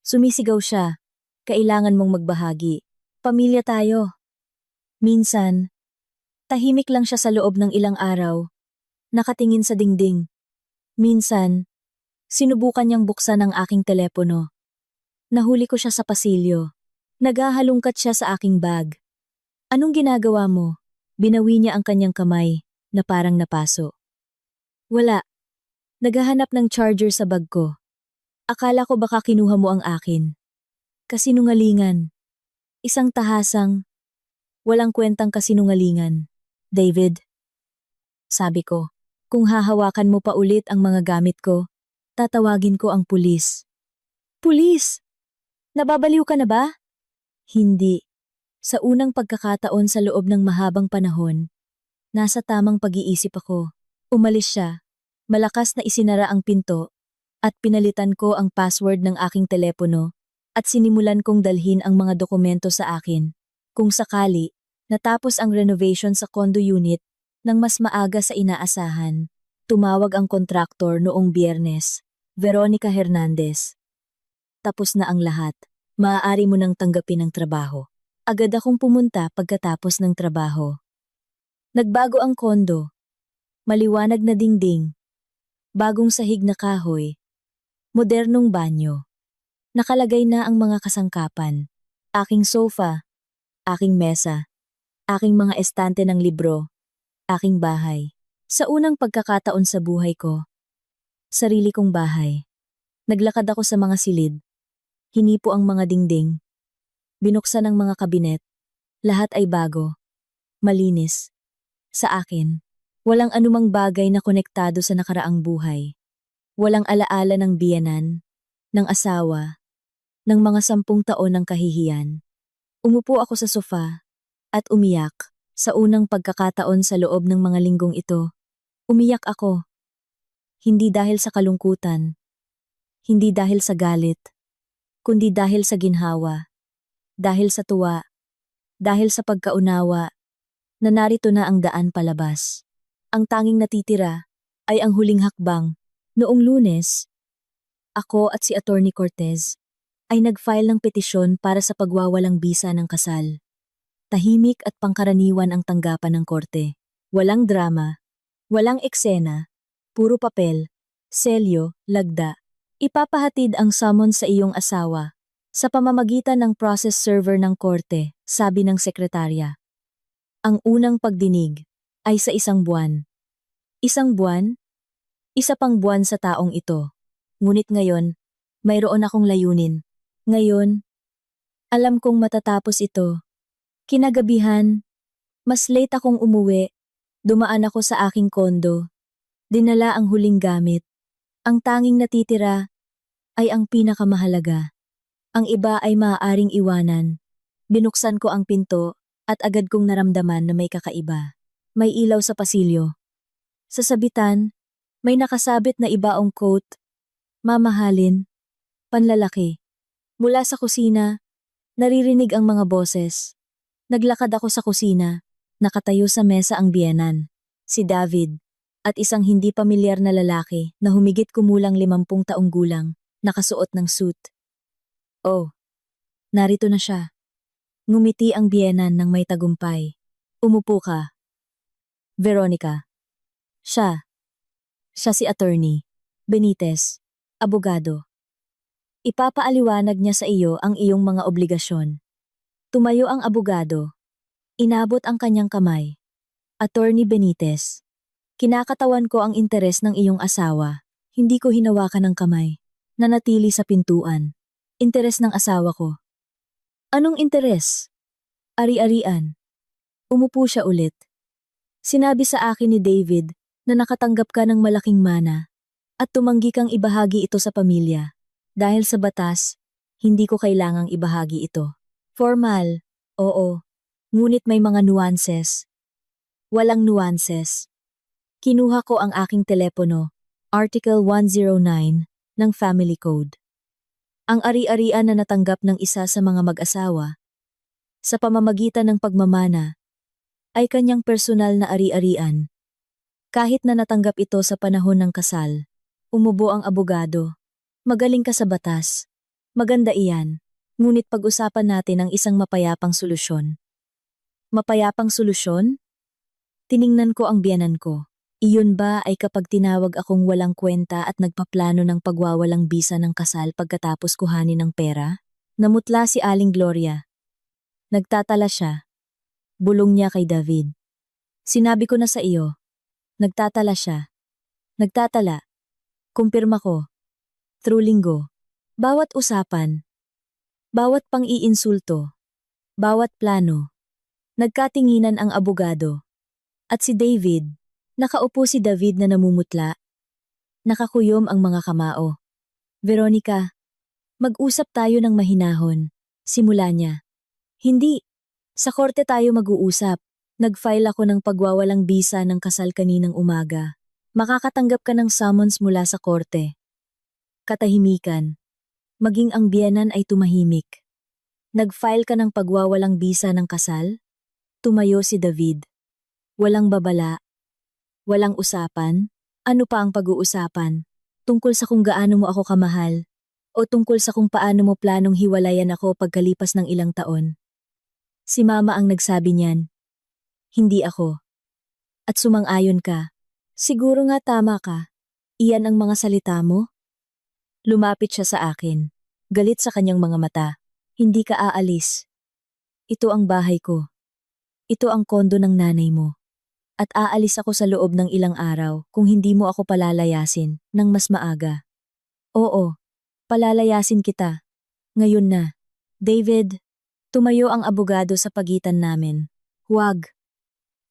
sumisigaw siya. Kailangan mong magbahagi. Pamilya tayo. Minsan, tahimik lang siya sa loob ng ilang araw. Nakatingin sa dingding. Minsan, sinubukan niyang buksan ang aking telepono. Nahuli ko siya sa pasilyo. Naghahalungkat siya sa aking bag. Anong ginagawa mo? Binawi niya ang kanyang kamay na parang napaso. Wala. Naghahanap ng charger sa bag ko. Akala ko baka kinuha mo ang akin. Kasinungalingan. Isang tahasang, walang kwentang kasinungalingan. David. Sabi ko, kung hahawakan mo pa ulit ang mga gamit ko, tatawagin ko ang pulis. Pulis! Nababaliw ka na ba? Hindi. Sa unang pagkakataon sa loob ng mahabang panahon, nasa tamang pag-iisip ako. Umalis siya. Malakas na isinara ang pinto at pinalitan ko ang password ng aking telepono at sinimulan kong dalhin ang mga dokumento sa akin. Kung sakali, natapos ang renovation sa condo unit nang mas maaga sa inaasahan. Tumawag ang kontraktor noong Biyernes, Veronica Hernandez. Tapos na ang lahat. Maaari mo nang tanggapin ang trabaho. Agad akong pumunta pagkatapos ng trabaho. Nagbago ang kondo. Maliwanag na dingding. Bagong sahig na kahoy. Modernong banyo. Nakalagay na ang mga kasangkapan. Aking sofa. Aking mesa. Aking mga estante ng libro. Aking bahay. Sa unang pagkakataon sa buhay ko. Sarili kong bahay. Naglakad ako sa mga silid. Hinipo ang mga dingding. Binuksan ang mga kabinet. Lahat ay bago. Malinis. Sa akin. Walang anumang bagay na konektado sa nakaraang buhay. Walang alaala ng biyenan, ng asawa, ng mga 10 taon ng kahihiyan. Umupo ako sa sofa at umiyak. Sa unang pagkakataon sa loob ng mga linggong ito, umiyak ako. Hindi dahil sa kalungkutan, hindi dahil sa galit, kundi dahil sa ginhawa, dahil sa tuwa, dahil sa pagkaunawa na narito na ang daan palabas. Ang tanging natitira ay ang huling hakbang. Noong Lunes, ako at si Attorney Cortez ay nag-file ng petisyon para sa pagwawalang bisa ng kasal. tahimik at pangkaraniwan ang tanggapan ng korte. Walang drama, walang eksena, puro papel, selyo, lagda. Ipapahatid ang summons sa iyong asawa sa pamamagitan ng process server ng korte, sabi ng sekretarya. Ang unang pagdinig ay sa 1 buwan. 1 buwan? Isa pang buwan sa taong ito. Ngunit ngayon, mayroon akong layunin. Ngayon, alam kong matatapos ito. Kinagabihan, mas late akong umuwi. Dumaan ako sa aking kondo. Dinala ang huling gamit. Ang tanging natitira ay ang pinakamahalaga. Ang iba ay maaaring iwanan. Binuksan ko ang pinto at agad kong naramdaman na may kakaiba. May ilaw sa pasilyo. Sa sabitan, may nakasabit na ibaong coat, mamahalin, panlalaki. Mula sa kusina, naririnig ang mga boses. Naglakad ako sa kusina, nakatayo sa mesa ang biyenan, si David, at isang hindi pamilyar na lalaki na humigit kumulang 50 taong gulang, nakasuot ng suit. Oh, narito na siya. Ngumiti ang biyenan ng may tagumpay. Umupo ka. Veronica. Siya si attorney, Benitez, abogado. Ipapaaliwanag niya sa iyo ang iyong mga obligasyon. Tumayo ang abogado. Inabot ang kanyang kamay. Attorney Benitez. Kinakatawan ko ang interes ng iyong asawa. Hindi ko hinawakan ng kamay. Nanatili sa pintuan. Interes ng asawa ko. Anong interes? Ari-arian. Umupo siya ulit. Sinabi sa akin ni David na nakatanggap ka ng malaking mana at tumanggi kang ibahagi ito sa pamilya. Dahil sa batas, hindi ko kailangang ibahagi ito. Formal, oo. Ngunit may mga nuances. Walang nuances. Kinuha ko ang aking telepono, Article 109 ng Family Code. Ang ari-arian na natanggap ng isa sa mga mag-asawa sa pamamagitan ng pagmamana ay kanyang personal na ari-arian. Kahit na natanggap ito sa panahon ng kasal, umubo ang abogado. Magaling ka sa batas. Maganda iyan. Ngunit pag-usapan natin ang isang mapayapang solusyon. Mapayapang solusyon? Tiningnan ko ang biyanan ko. Iyon ba ay kapag tinawag akong walang kwenta at nagpaplano ng pagwawalang bisa ng kasal pagkatapos kuhanin ng pera? Namutla si Aling Gloria. Nagtatala siya. Bulong niya kay David. Sinabi ko na sa iyo. Nagtatala siya. Nagtatala. Kumpirma ko. Through linggo. Bawat usapan. Bawat pang-iinsulto. Bawat plano. Nagkatinginan ang abogado. At si David. Nakaupo si David na namumutla. Nakakuyom ang mga kamao. Veronica, mag-usap tayo ng mahinahon. Simula niya. Hindi. Sa korte tayo mag-uusap. Nag-file ako ng pagwawalang bisa ng kasal kaninang umaga. Makakatanggap ka ng summons mula sa korte. Katahimikan. Maging ang biyenan ay tumahimik. Nag-file ka ng pagwawalang bisa ng kasal? Tumayo si David. Walang babala. Walang usapan? Ano pa ang pag-uusapan? Tungkol sa kung gaano mo ako kamahal? O tungkol sa kung paano mo planong hiwalayan ako pagkalipas ng ilang taon? Si Mama ang nagsabi niyan. Hindi ako. At sumang-ayon ka. Siguro nga tama ka. Iyan ang mga salita mo? Lumapit siya sa akin. Galit sa kanyang mga mata. Hindi ka aalis. Ito ang bahay ko. Ito ang kondo ng nanay mo. At aalis ako sa loob ng ilang araw kung hindi mo ako palalayasin ng mas maaga. Oo, palalayasin kita. Ngayon na. David, tumayo ang abogado sa pagitan namin. Huwag.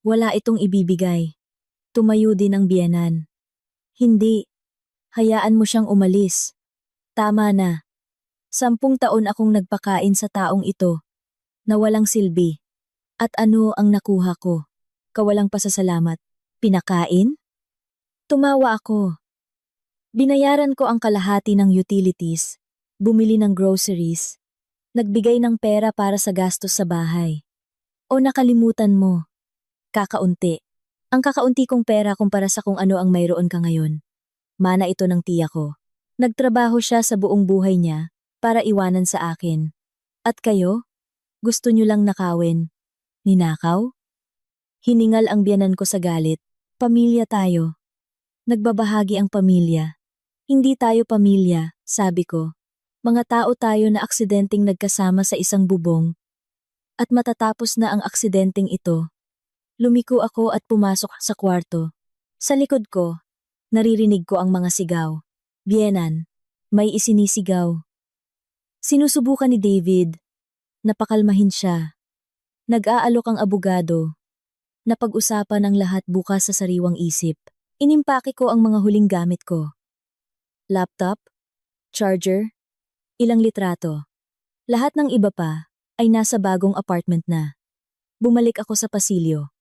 Wala itong ibibigay. Tumayo din ang biyenan. Hindi. Hayaan mo siyang umalis. Tama na. 10 taon akong nagpakain sa taong ito na walang silbi. At ano ang nakuha ko? Kawalang pasasalamat. Pinakain? Tumawa ako. Binayaran ko ang kalahati ng utilities, bumili ng groceries, nagbigay ng pera para sa gastos sa bahay. O nakalimutan mo? Kakaunti. Ang kakaunti kong pera kumpara sa kung ano ang mayroon ka ngayon. Mana ito ng tiya ko. Nagtrabaho siya sa buong buhay niya para iwanan sa akin. At kayo? Gusto niyo lang nakawin. Ninakaw? Hiningal ang biyanan ko sa galit. Pamilya tayo. Nagbabahagi ang pamilya. Hindi tayo pamilya, sabi ko. Mga tao tayo na aksidenteng nagkasama sa isang bubong. At matatapos na ang aksidenteng ito, lumiko ako at pumasok sa kwarto. Sa likod ko, naririnig ko ang mga sigaw. Biyenan, may isinisigaw. Sinusubukan ni David. Napakalmahin siya. Nag-aalok ang abogado. Napag-usapan ang lahat bukas sa sariwang isip. Inimpake ko ang mga huling gamit ko. Laptop, charger, ilang litrato. Lahat ng iba pa ay nasa bagong apartment na. Bumalik ako sa pasilyo.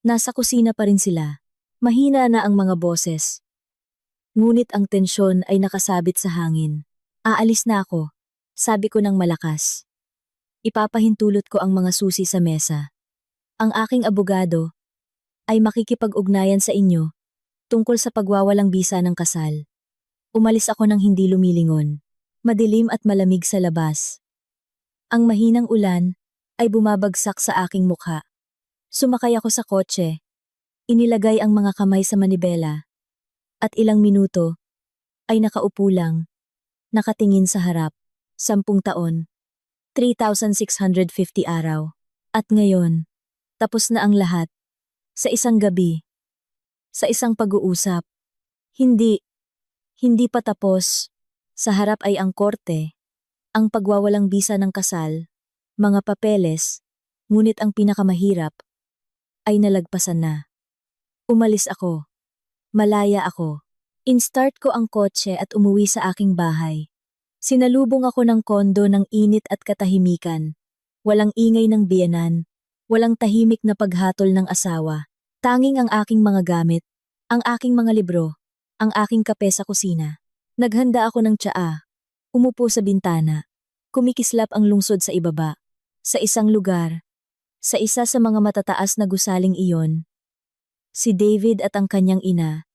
Nasa kusina pa rin sila. Mahina na ang mga boses. Ngunit ang tensyon ay nakasabit sa hangin. Aalis na ako, sabi ko ng malakas. Ipapahintulot ko ang mga susi sa mesa. Ang aking abogado ay makikipag-ugnayan sa inyo tungkol sa pagwawalang bisa ng kasal. Umalis ako ng hindi lumilingon. Madilim at malamig sa labas. Ang mahinang ulan ay bumabagsak sa aking mukha. Sumakay ako sa kotse. Inilagay ang mga kamay sa manibela. At ilang minuto ay nakaupo lang. Nakatingin sa harap. 10 taon. 3,650 araw. At ngayon, tapos na ang lahat. Sa isang gabi. Sa isang pag-uusap. Hindi pa tapos. Sa harap ay ang korte. Ang pagwawalang bisa ng kasal. Mga papeles. Ngunit ang pinakamahirap ay nalagpasan na. Umalis ako. Malaya ako. Instart ko ang kotse at umuwi sa aking bahay. Sinalubong ako ng kondo ng init at katahimikan. Walang ingay ng biyenan. Walang tahimik na paghatol ng asawa. Tanging ang aking mga gamit, ang aking mga libro, ang aking kape sa kusina. Naghanda ako ng tsaa. Umupo sa bintana. Kumikislap ang lungsod sa ibaba. Sa isang lugar. Sa isa sa mga matataas na gusaling iyon. Si David at ang kanyang ina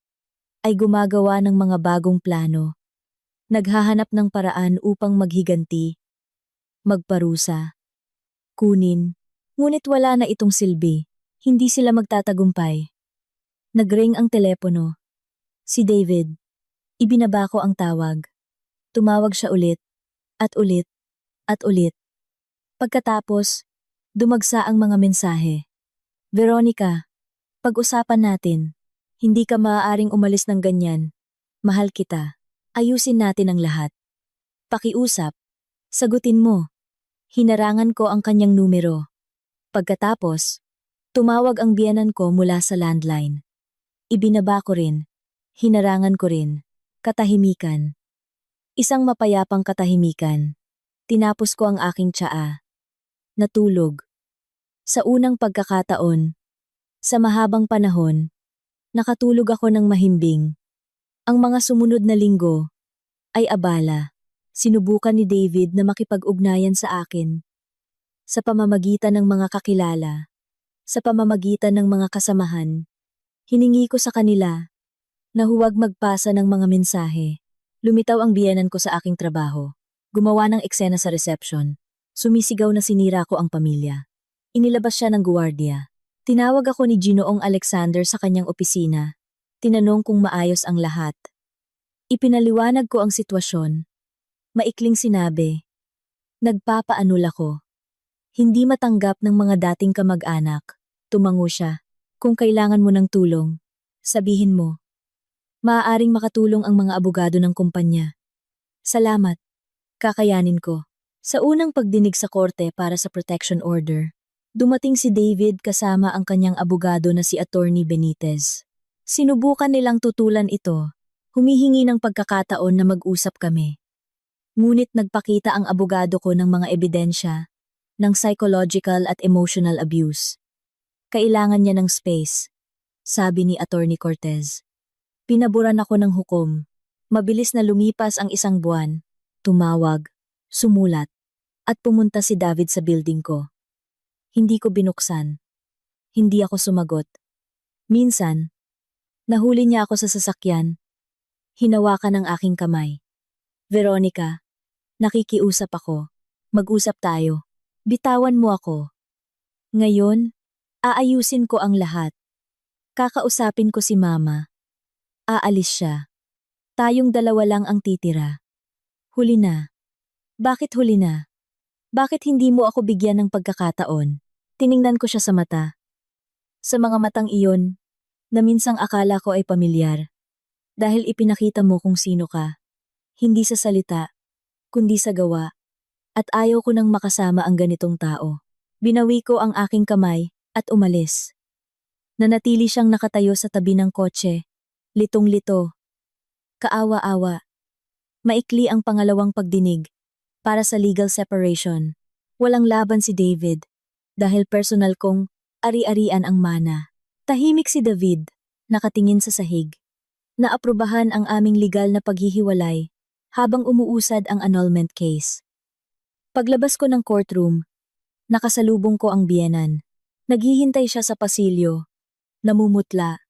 ay gumagawa ng mga bagong plano. Naghahanap ng paraan upang maghiganti, magparusa, kunin, ngunit wala na itong silbi. Hindi sila magtatagumpay. Nagring ang telepono. Si David. Ibinaba ko ang tawag. Tumawag siya ulit, at ulit, at ulit. Pagkatapos, dumagsa ang mga mensahe. Veronica, pag-usapan natin. Hindi ka maaaring umalis ng ganyan. Mahal kita. Ayusin natin ang lahat. Pakiusap. Sagutin mo. Hinarangan ko ang kanyang numero. Pagkatapos, tumawag ang biyenan ko mula sa landline. Ibinaba ko rin. Hinarangan ko rin. Katahimikan. Isang mapayapang katahimikan. Tinapos ko ang aking tsaa. Natulog. Sa unang pagkakataon, sa mahabang panahon, nakatulog ako ng mahimbing. Ang mga sumunod na linggo ay abala. Sinubukan ni David na makipag-ugnayan sa akin. Sa pamamagitan ng mga kakilala, sa pamamagitan ng mga kasamahan, hiningi ko sa kanila na huwag magpasa ng mga mensahe. Lumitaw ang biyenan ko sa aking trabaho. Gumawa ng eksena sa reception. Sumisigaw na sinira ko ang pamilya. Inilabas siya ng guwardiya. Tinawag ako ni Ginoong Alexander sa kanyang opisina. Tinanong kung maayos ang lahat. Ipinaliwanag ko ang sitwasyon. Maikling sinabi. Nagpapaanul ako. Hindi matanggap ng mga dating kamag-anak. Tumango siya. Kung kailangan mo ng tulong, sabihin mo. Maaaring makatulong ang mga abogado ng kumpanya. Salamat. Kakayanin ko. Sa unang pagdinig sa korte para sa protection order, dumating si David kasama ang kanyang abogado na si Attorney Benitez. Sinubukan nilang tutulan ito, humihingi ng pagkakataon na mag-usap kami. Ngunit nagpakita ang abogado ko ng mga ebidensya ng psychological at emotional abuse. Kailangan niya ng space, sabi ni Attorney Cortez. Pinaburan ako ng hukom. Mabilis na lumipas ang isang buwan. Tumawag, sumulat, at pumunta si David sa building ko. Hindi ko binuksan. Hindi ako sumagot. Minsan, nahuli niya ako sa sasakyan. Hinawakan ang aking kamay. Veronica, nakikiusap ako. Mag-usap tayo. Bitawan mo ako. Ngayon, aayusin ko ang lahat. Kakausapin ko si mama. Aalis siya. Tayong dalawa lang ang titira. Huli na. Bakit huli na? Bakit hindi mo ako bigyan ng pagkakataon? Tiningnan ko siya sa mata. Sa mga matang iyon, na minsang akala ko ay pamilyar. Dahil ipinakita mo kung sino ka. Hindi sa salita, kundi sa gawa. At ayaw ko nang makasama ang ganitong tao. Binawi ko ang aking kamay at umalis. Nanatili siyang nakatayo sa tabi ng kotse. Litong-lito. Kaawa-awa. Maikli ang pangalawang pagdinig para sa legal separation. Walang laban si David dahil personal kong ari-arian ang mana. Tahimik si David, nakatingin sa sahig. Naaprubahan ang aming legal na paghihiwalay habang umuusad ang annulment case. Paglabas ko ng courtroom, nakasalubong ko ang biyenan. Naghihintay siya sa pasilyo. Namumutla.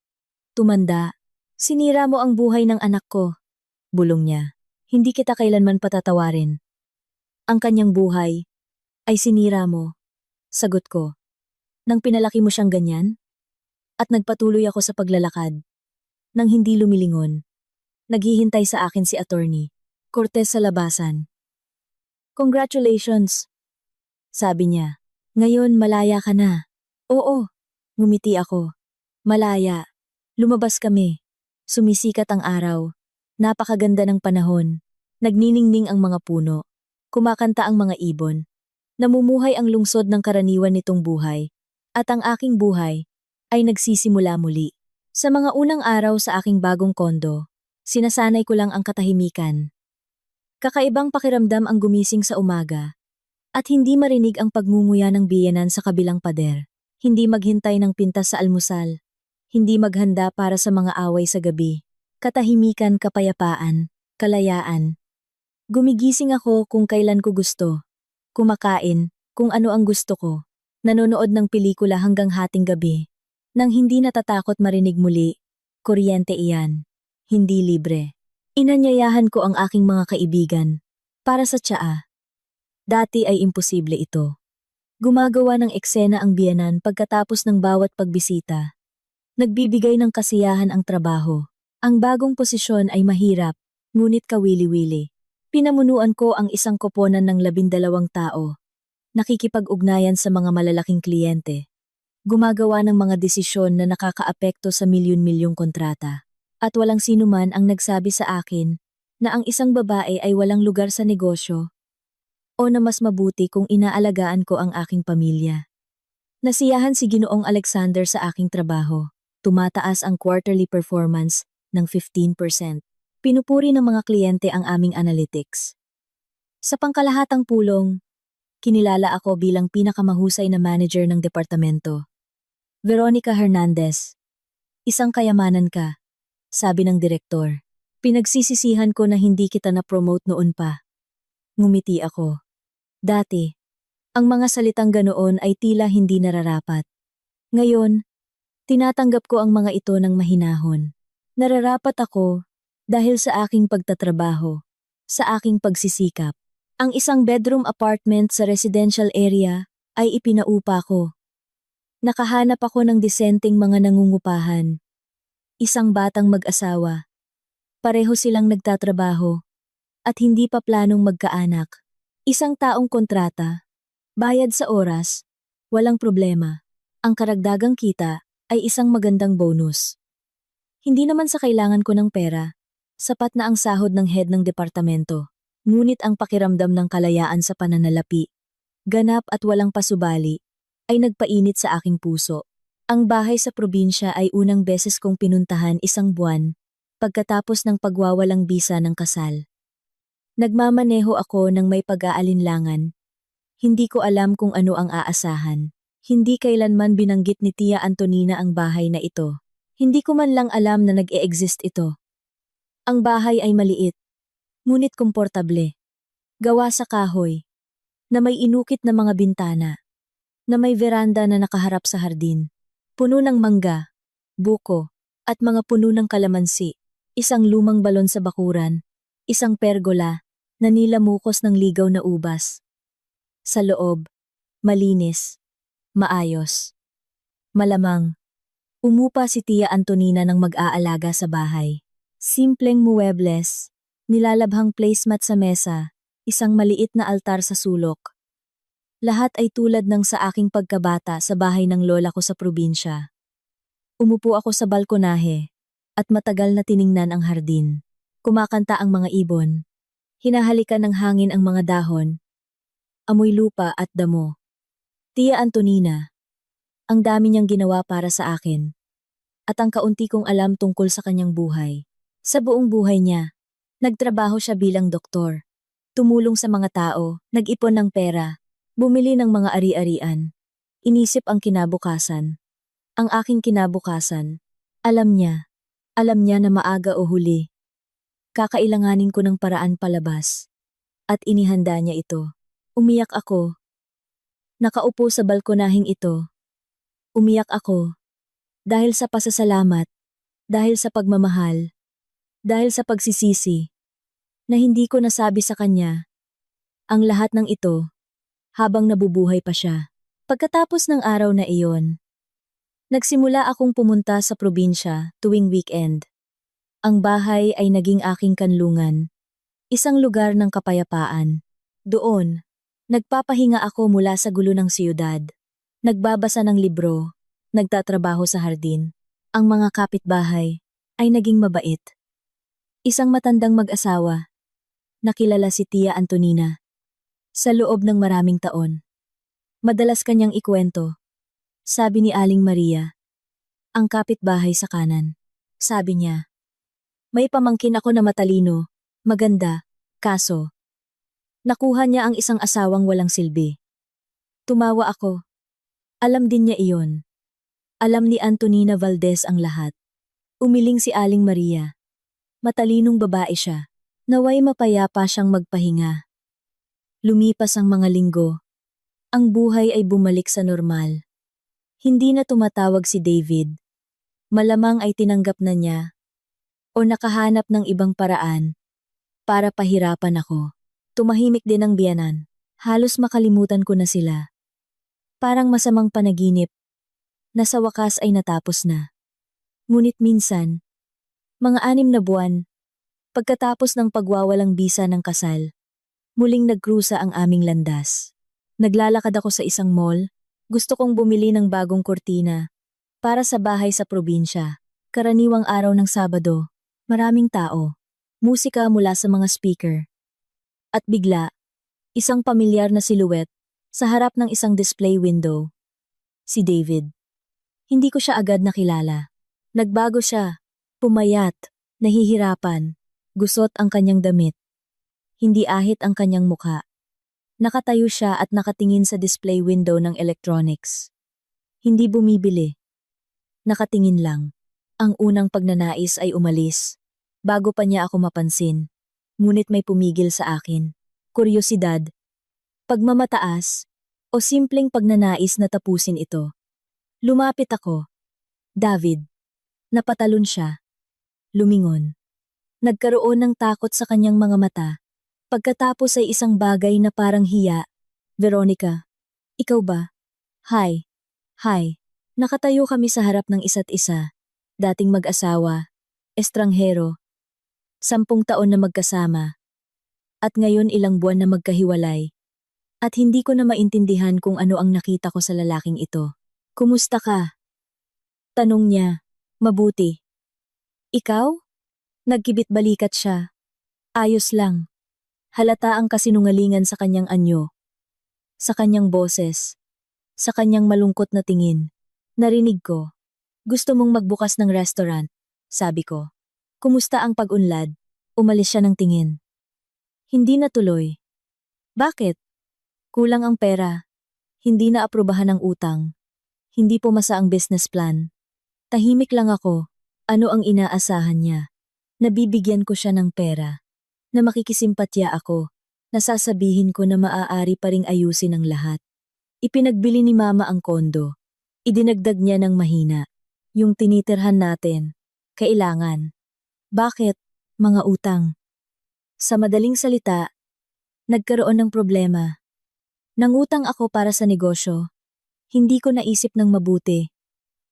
Tumanda. Sinira mo ang buhay ng anak ko. Bulong niya. Hindi kita kailanman patatawarin. Ang kanyang buhay ay sinira mo. Sagot ko. Nang pinalaki mo siyang ganyan? At nagpatuloy ako sa paglalakad. Nang hindi lumilingon. Naghihintay sa akin si attorney. Cortez sa labasan. Congratulations, sabi niya. Ngayon malaya ka na. Oo, ngumiti ako. Malaya. Lumabas kami. Sumisikat ang araw. Napakaganda ng panahon. Nagniningning ang mga puno. Kumakanta ang mga ibon. Namumuhay ang lungsod ng karaniwan nitong buhay. At ang aking buhay ay nagsisimula muli. Sa mga unang araw sa aking bagong kondo, sinasanay ko lang ang katahimikan. Kakaibang pakiramdam ang gumising sa umaga at hindi marinig ang pagngunguya ng biyenan sa kabilang pader. Hindi maghintay ng pintas sa almusal. Hindi maghanda para sa mga away sa gabi. Katahimikan, kapayapaan, kalayaan. Gumigising ako kung kailan ko gusto. Kumakain kung ano ang gusto ko. Nanonood ng pelikula hanggang hating gabi. Nang hindi natatakot marinig muli, kuryente iyan. Hindi libre. Inanyayahan ko ang aking mga kaibigan. Para sa tsaa. Dati ay imposible ito. Gumagawa ng eksena ang biyenan pagkatapos ng bawat pagbisita. Nagbibigay ng kasiyahan ang trabaho. Ang bagong posisyon ay mahirap, ngunit kawili-wili. Pinamunuan ko ang isang koponan ng 12 tao. Nakikipag-ugnayan sa mga malalaking kliyente. Gumagawa ng mga desisyon na nakakaapekto sa milyon-milyong kontrata. At walang sinuman ang nagsabi sa akin na ang isang babae ay walang lugar sa negosyo o na mas mabuti kung inaalagaan ko ang aking pamilya. Nasiyahan si Ginoong Alexander sa aking trabaho. Tumataas ang quarterly performance ng 15%. Pinupuri ng mga kliyente ang aming analytics. Sa pangkalahatang pulong, kinilala ako bilang pinakamahusay na manager ng departamento. Veronica Hernandez, isang kayamanan ka, sabi ng direktor. Pinagsisisihan ko na hindi kita na-promote noon pa. Ngumiti ako. Dati, ang mga salitang ganoon ay tila hindi nararapat. Ngayon, tinatanggap ko ang mga ito ng mahinahon. Nararapat ako dahil sa aking pagtatrabaho, sa aking pagsisikap. Ang isang bedroom apartment sa residential area ay ipinaupa ko. Nakahanap ako ng disenteng mga nangungupahan. Isang batang mag-asawa. Pareho silang nagtatrabaho at hindi pa planong magkaanak. Isang taong kontrata, bayad sa oras, walang problema. Ang karagdagang kita ay isang magandang bonus. Hindi naman sa kailangan ko ng pera, sapat na ang sahod ng head ng departamento. Ngunit ang pakiramdam ng kalayaan sa pananalapi, ganap at walang pasubali, ay nagpainit sa aking puso. Ang bahay sa probinsya ay unang beses kong pinuntahan isang buwan, pagkatapos ng pagwawalang bisa ng kasal. Nagmamaneho ako ng may pag-aalinlangan. Hindi ko alam kung ano ang aasahan. Hindi kailanman binanggit ni Tia Antonina ang bahay na ito. Hindi ko man lang alam na nag-e-exist ito. Ang bahay ay maliit, ngunit komportable. Gawa sa kahoy, na may inukit na mga bintana, na may veranda na nakaharap sa hardin. Puno ng mangga, buko, at mga puno ng kalamansi. Isang lumang balon sa bakuran, isang pergola, na nilamukos ng ligaw na ubas. Sa loob, malinis, Maayos. Malamang. Umupa si Tia Antonina ng mag-aalaga sa bahay. Simpleng muebles, nilalabhang placemat sa mesa, isang maliit na altar sa sulok. Lahat ay tulad ng sa aking pagkabata sa bahay ng lola ko sa probinsya. Umupo ako sa balkonahe at matagal na tiningnan ang hardin. Kumakanta ang mga ibon. Hinahalikan ng hangin ang mga dahon. Amoy lupa at damo. Tia Antonina, ang dami niyang ginawa para sa akin. At ang kaunti kong alam tungkol sa kanyang buhay. Sa buong buhay niya, nagtrabaho siya bilang doktor. Tumulong sa mga tao, nag-ipon ng pera, bumili ng mga ari-arian. Inisip ang kinabukasan. Ang aking kinabukasan. Alam niya na maaga o huli. Kakailanganin ko ng paraan palabas. At inihanda niya ito. Umiyak ako. Nakaupo sa balkonahing ito. Umiyak ako. Dahil sa pasasalamat. Dahil sa pagmamahal. Dahil sa pagsisisi. Na hindi ko nasabi sa kanya. Ang lahat ng ito. Habang nabubuhay pa siya. Pagkatapos ng araw na iyon. Nagsimula akong pumunta sa probinsya tuwing weekend. Ang bahay ay naging aking kanlungan. Isang lugar ng kapayapaan. Doon, nagpapahinga ako mula sa gulo ng siyudad. Nagbabasa ng libro, nagtatrabaho sa hardin. Ang mga kapitbahay ay naging mabait. Isang matandang mag-asawa. Nakilala si Tia Antonina. Sa loob ng maraming taon. Madalas kanyang ikwento. Sabi ni Aling Maria. Ang kapitbahay sa kanan. Sabi niya. May pamangkin ako na matalino, maganda, kaso. Nakuha niya ang isang asawang walang silbi. Tumawa ako. Alam din niya iyon. Alam ni Antonina Valdez ang lahat. Umiling si Aling Maria. Matalinong babae siya. Naway mapayapa siyang magpahinga. Lumipas ang mga linggo. Ang buhay ay bumalik sa normal. Hindi na tumatawag si David. Malamang ay tinanggap na niya. O nakahanap ng ibang paraan. Para pahirapan ako. Tumahimik din ang biyanan. Halos makalimutan ko na sila. Parang masamang panaginip. Na sa wakas ay natapos na. Ngunit minsan, mga 6 na buwan, pagkatapos ng pagwawalang bisa ng kasal, muling nagkrusa ang aming landas. Naglalakad ako sa isang mall. Gusto kong bumili ng bagong kurtina. Para sa bahay sa probinsya. Karaniwang araw ng Sabado. Maraming tao. Musika mula sa mga speaker. At bigla, isang pamilyar na silhouette sa harap ng isang display window. Si David. Hindi ko siya agad nakilala. Nagbago siya. Pumayat. Nahihirapan. Gusot ang kanyang damit. Hindi ahit ang kanyang mukha. Nakatayo siya at nakatingin sa display window ng electronics. Hindi bumibili. Nakatingin lang. Ang unang pagnanais ay umalis. Bago pa niya ako mapansin. Ngunit may pumigil sa akin. Kuryosidad. Pagmamataas. O simpleng pagnanais na tapusin ito. Lumapit ako. David. Napatalon siya. Lumingon. Nagkaroon ng takot sa kanyang mga mata. Pagkatapos ay isang bagay na parang hiya. Veronica. Ikaw ba? Hi. Hi. Nakatayo kami sa harap ng isa't isa. Dating mag-asawa. Estranghero. 10 taon na magkasama. At ngayon ilang buwan na magkahiwalay. At hindi ko na maintindihan kung ano ang nakita ko sa lalaking ito. Kumusta ka? Tanong niya. Mabuti. Ikaw? Nagkibit-balikat siya. Ayos lang. Halata ang kasinungalingan sa kanyang anyo. Sa kanyang boses. Sa kanyang malungkot na tingin. Narinig ko. Gusto mong magbukas ng restaurant, sabi ko. Kumusta ang pag-unlad? Umalis siya ng tingin. Hindi natuloy. Bakit? Kulang ang pera. Hindi na aprubahan ang utang. Hindi pumasa ang business plan. Tahimik lang ako. Ano ang inaasahan niya? Nabibigyan ko siya ng pera. Na makikisimpatya ako. Nasasabihin ko na maaari pa ring ayusin ang lahat. Ipinagbili ni Mama ang kondo. Idinagdag niya ng mahina. Yung tinitirhan natin. Kailangan. Bakit? Mga utang. Sa madaling salita, nagkaroon ng problema. Nangutang ako para sa negosyo. Hindi ko naisip ng mabuti.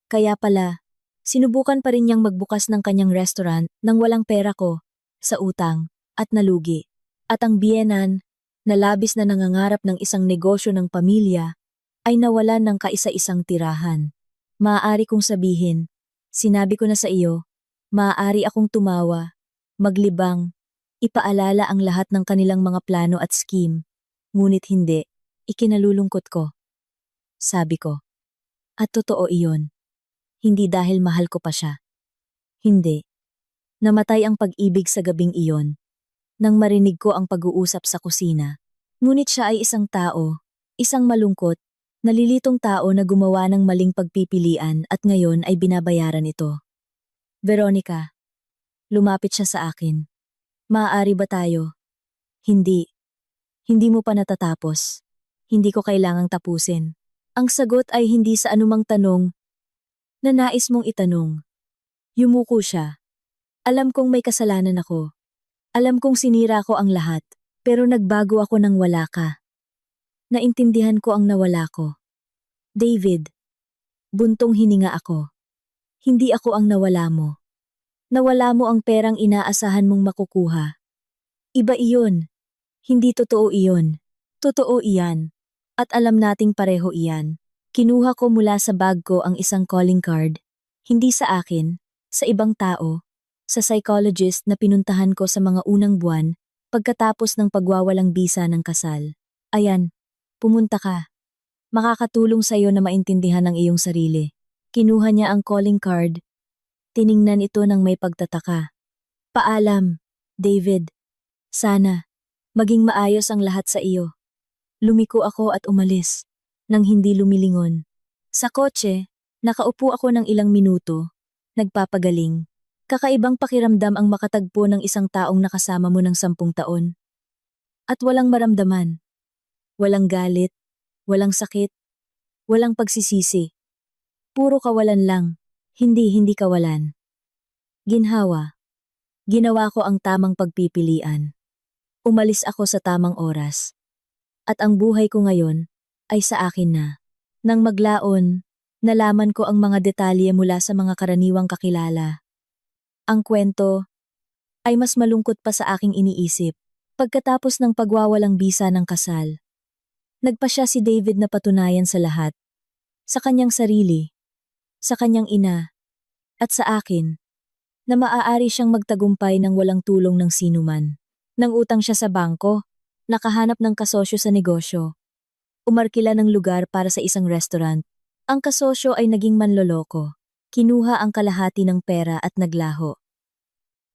Kaya pala, sinubukan pa rin niyang magbukas ng kanyang restaurant nang walang pera ko, sa utang, at nalugi. At ang biyenan, na labis na nangangarap ng isang negosyo ng pamilya, ay nawalan ng kaisa-isang tirahan. Maaari kong sabihin, sinabi ko na sa iyo, maaari akong tumawa, maglibang, ipaalala ang lahat ng kanilang mga plano at scheme, ngunit hindi, ikinalulungkot ko. Sabi ko. At totoo iyon. Hindi dahil mahal ko pa siya. Hindi. Namatay ang pag-ibig sa gabing iyon. Nang marinig ko ang pag-uusap sa kusina. Ngunit siya ay isang tao, isang malungkot, nalilitong tao na gumawa ng maling pagpipilian at ngayon ay binabayaran ito. Veronica. Lumapit siya sa akin. Maaari ba tayo? Hindi. Hindi mo pa natatapos. Hindi ko kailangang tapusin. Ang sagot ay hindi sa anumang tanong na nais mong itanong. Yumuko siya. Alam kong may kasalanan ako. Alam kong sinira ko ang lahat, pero nagbago ako nang wala ka. Naintindihan ko ang nawala ko. David, buntong hininga ako. Hindi ako ang nawala mo. Nawala mo ang perang inaasahan mong makukuha. Iba iyon. Hindi totoo iyon. Totoo iyan. At alam nating pareho iyan. Kinuha ko mula sa bag ko ang isang calling card. Hindi sa akin, sa ibang tao, sa psychologist na pinuntahan ko sa mga unang buwan pagkatapos ng pagwawalang bisa ng kasal. Ayan, pumunta ka. Makakatulong sa iyo na maintindihan ang iyong sarili. Kinuha niya ang calling card. Tiningnan ito ng may pagtataka. Paalam, David. Sana, maging maayos ang lahat sa iyo. Lumiko ako at umalis, nang hindi lumilingon. Sa kotse, nakaupo ako ng ilang minuto, nagpapagaling. Kakaibang pakiramdam ang makatagpo ng isang taong nakasama mo ng 10 taon. At walang maramdaman. Walang galit, walang sakit, walang pagsisisi. Puro kawalan lang, hindi kawalan. Ginhawa. Ginawa ko ang tamang pagpipilian. Umalis ako sa tamang oras. At ang buhay ko ngayon ay sa akin na. Nang maglaon, nalaman ko ang mga detalye mula sa mga karaniwang kakilala. Ang kwento ay mas malungkot pa sa aking iniisip. Pagkatapos ng pagwawalang bisa ng kasal, nagpa siya si David na patunayan sa lahat. Sa kanyang sarili, sa kanyang ina, at sa akin, na maaari siyang magtagumpay ng walang tulong ng sinuman. Nang utang siya sa bangko, nakahanap ng kasosyo sa negosyo. Umarkila ng lugar para sa isang restaurant. Ang kasosyo ay naging manloloko. Kinuha ang kalahati ng pera at naglaho.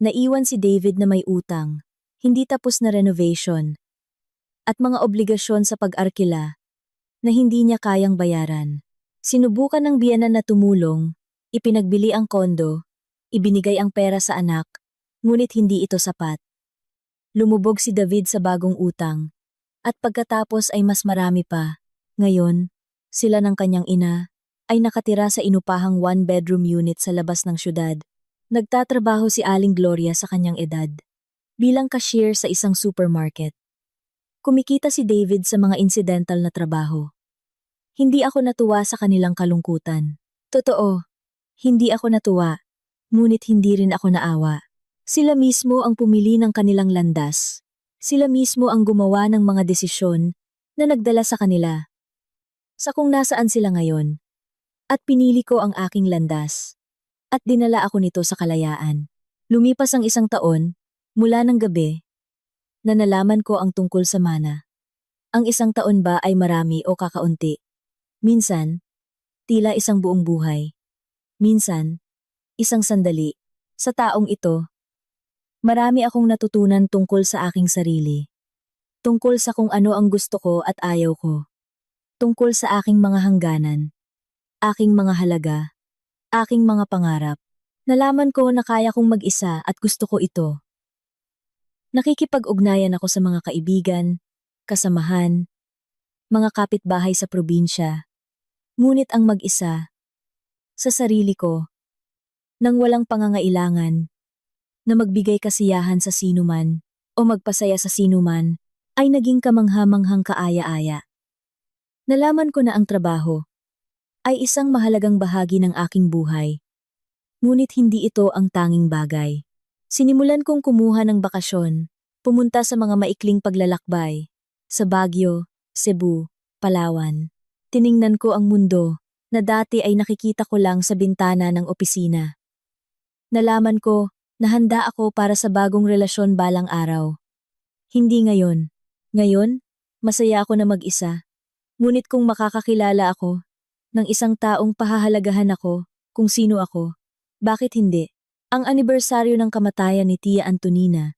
Naiwan si David na may utang, hindi tapos na renovation, at mga obligasyon sa pag-arkila na hindi niya kayang bayaran. Sinubukan ng biyenan na tumulong, ipinagbili ang kondo, ibinigay ang pera sa anak, ngunit hindi ito sapat. Lumubog si David sa bagong utang, at pagkatapos ay mas marami pa. Ngayon, sila ng kanyang ina ay nakatira sa inupahang 1-bedroom unit sa labas ng syudad. Nagtatrabaho si Aling Gloria sa kanyang edad, bilang cashier sa isang supermarket. Kumikita si David sa mga incidental na trabaho. Hindi ako natuwa sa kanilang kalungkutan. Totoo, hindi ako natuwa, ngunit hindi rin ako naawa. Sila mismo ang pumili ng kanilang landas. Sila mismo ang gumawa ng mga desisyon na nagdala sa kanila. Sa kung nasaan sila ngayon. At pinili ko ang aking landas. At dinala ako nito sa kalayaan. Lumipas ang 1 taon, mula ng gabi, na nalaman ko ang tungkol sa mana. Ang 1 taon ba ay marami o kakaunti? Minsan, tila isang buong buhay. Minsan, isang sandali. Sa taong ito, marami akong natutunan tungkol sa aking sarili. Tungkol sa kung ano ang gusto ko at ayaw ko. Tungkol sa aking mga hangganan. Aking mga halaga. Aking mga pangarap. Nalaman ko na kaya kong mag-isa at gusto ko ito. Nakikipag-ugnayan ako sa mga kaibigan, kasamahan, mga kapitbahay sa probinsya. Ngunit ang mag-isa, sa sarili ko, nang walang pangangailangan, na magbigay kasiyahan sa sinuman o magpasaya sa sinuman, ay naging kamangha-manghang kaaya-aya. Nalaman ko na ang trabaho, ay isang mahalagang bahagi ng aking buhay. Ngunit hindi ito ang tanging bagay. Sinimulan kong kumuha ng bakasyon, pumunta sa mga maikling paglalakbay, sa Baguio, Cebu, Palawan. Tiningnan ko ang mundo na dati ay nakikita ko lang sa bintana ng opisina. Nalaman ko na handa ako para sa bagong relasyon balang araw. Hindi ngayon. Ngayon, masaya ako na mag-isa. Ngunit kung makakakilala ako ng isang taong pahahalagahan ako kung sino ako, bakit hindi? Ang anibersaryo ng kamatayan ni Tia Antonina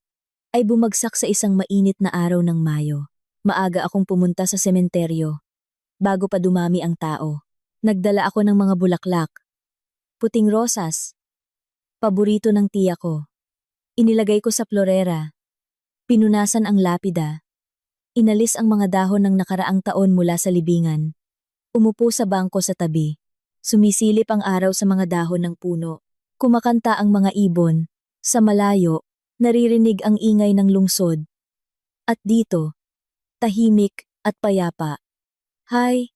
ay bumagsak sa isang mainit na araw ng Mayo. Maaga akong pumunta sa sementeryo. Bago pa dumami ang tao, nagdala ako ng mga bulaklak. Puting rosas. Paborito ng tiya ko. Inilagay ko sa florera. Pinunasan ang lapida. Inalis ang mga dahon ng nakaraang taon mula sa libingan. Umupo sa bangko sa tabi. Sumisilip ang araw sa mga dahon ng puno. Kumakanta ang mga ibon. Sa malayo, naririnig ang ingay ng lungsod. At dito, tahimik at payapa. Hi,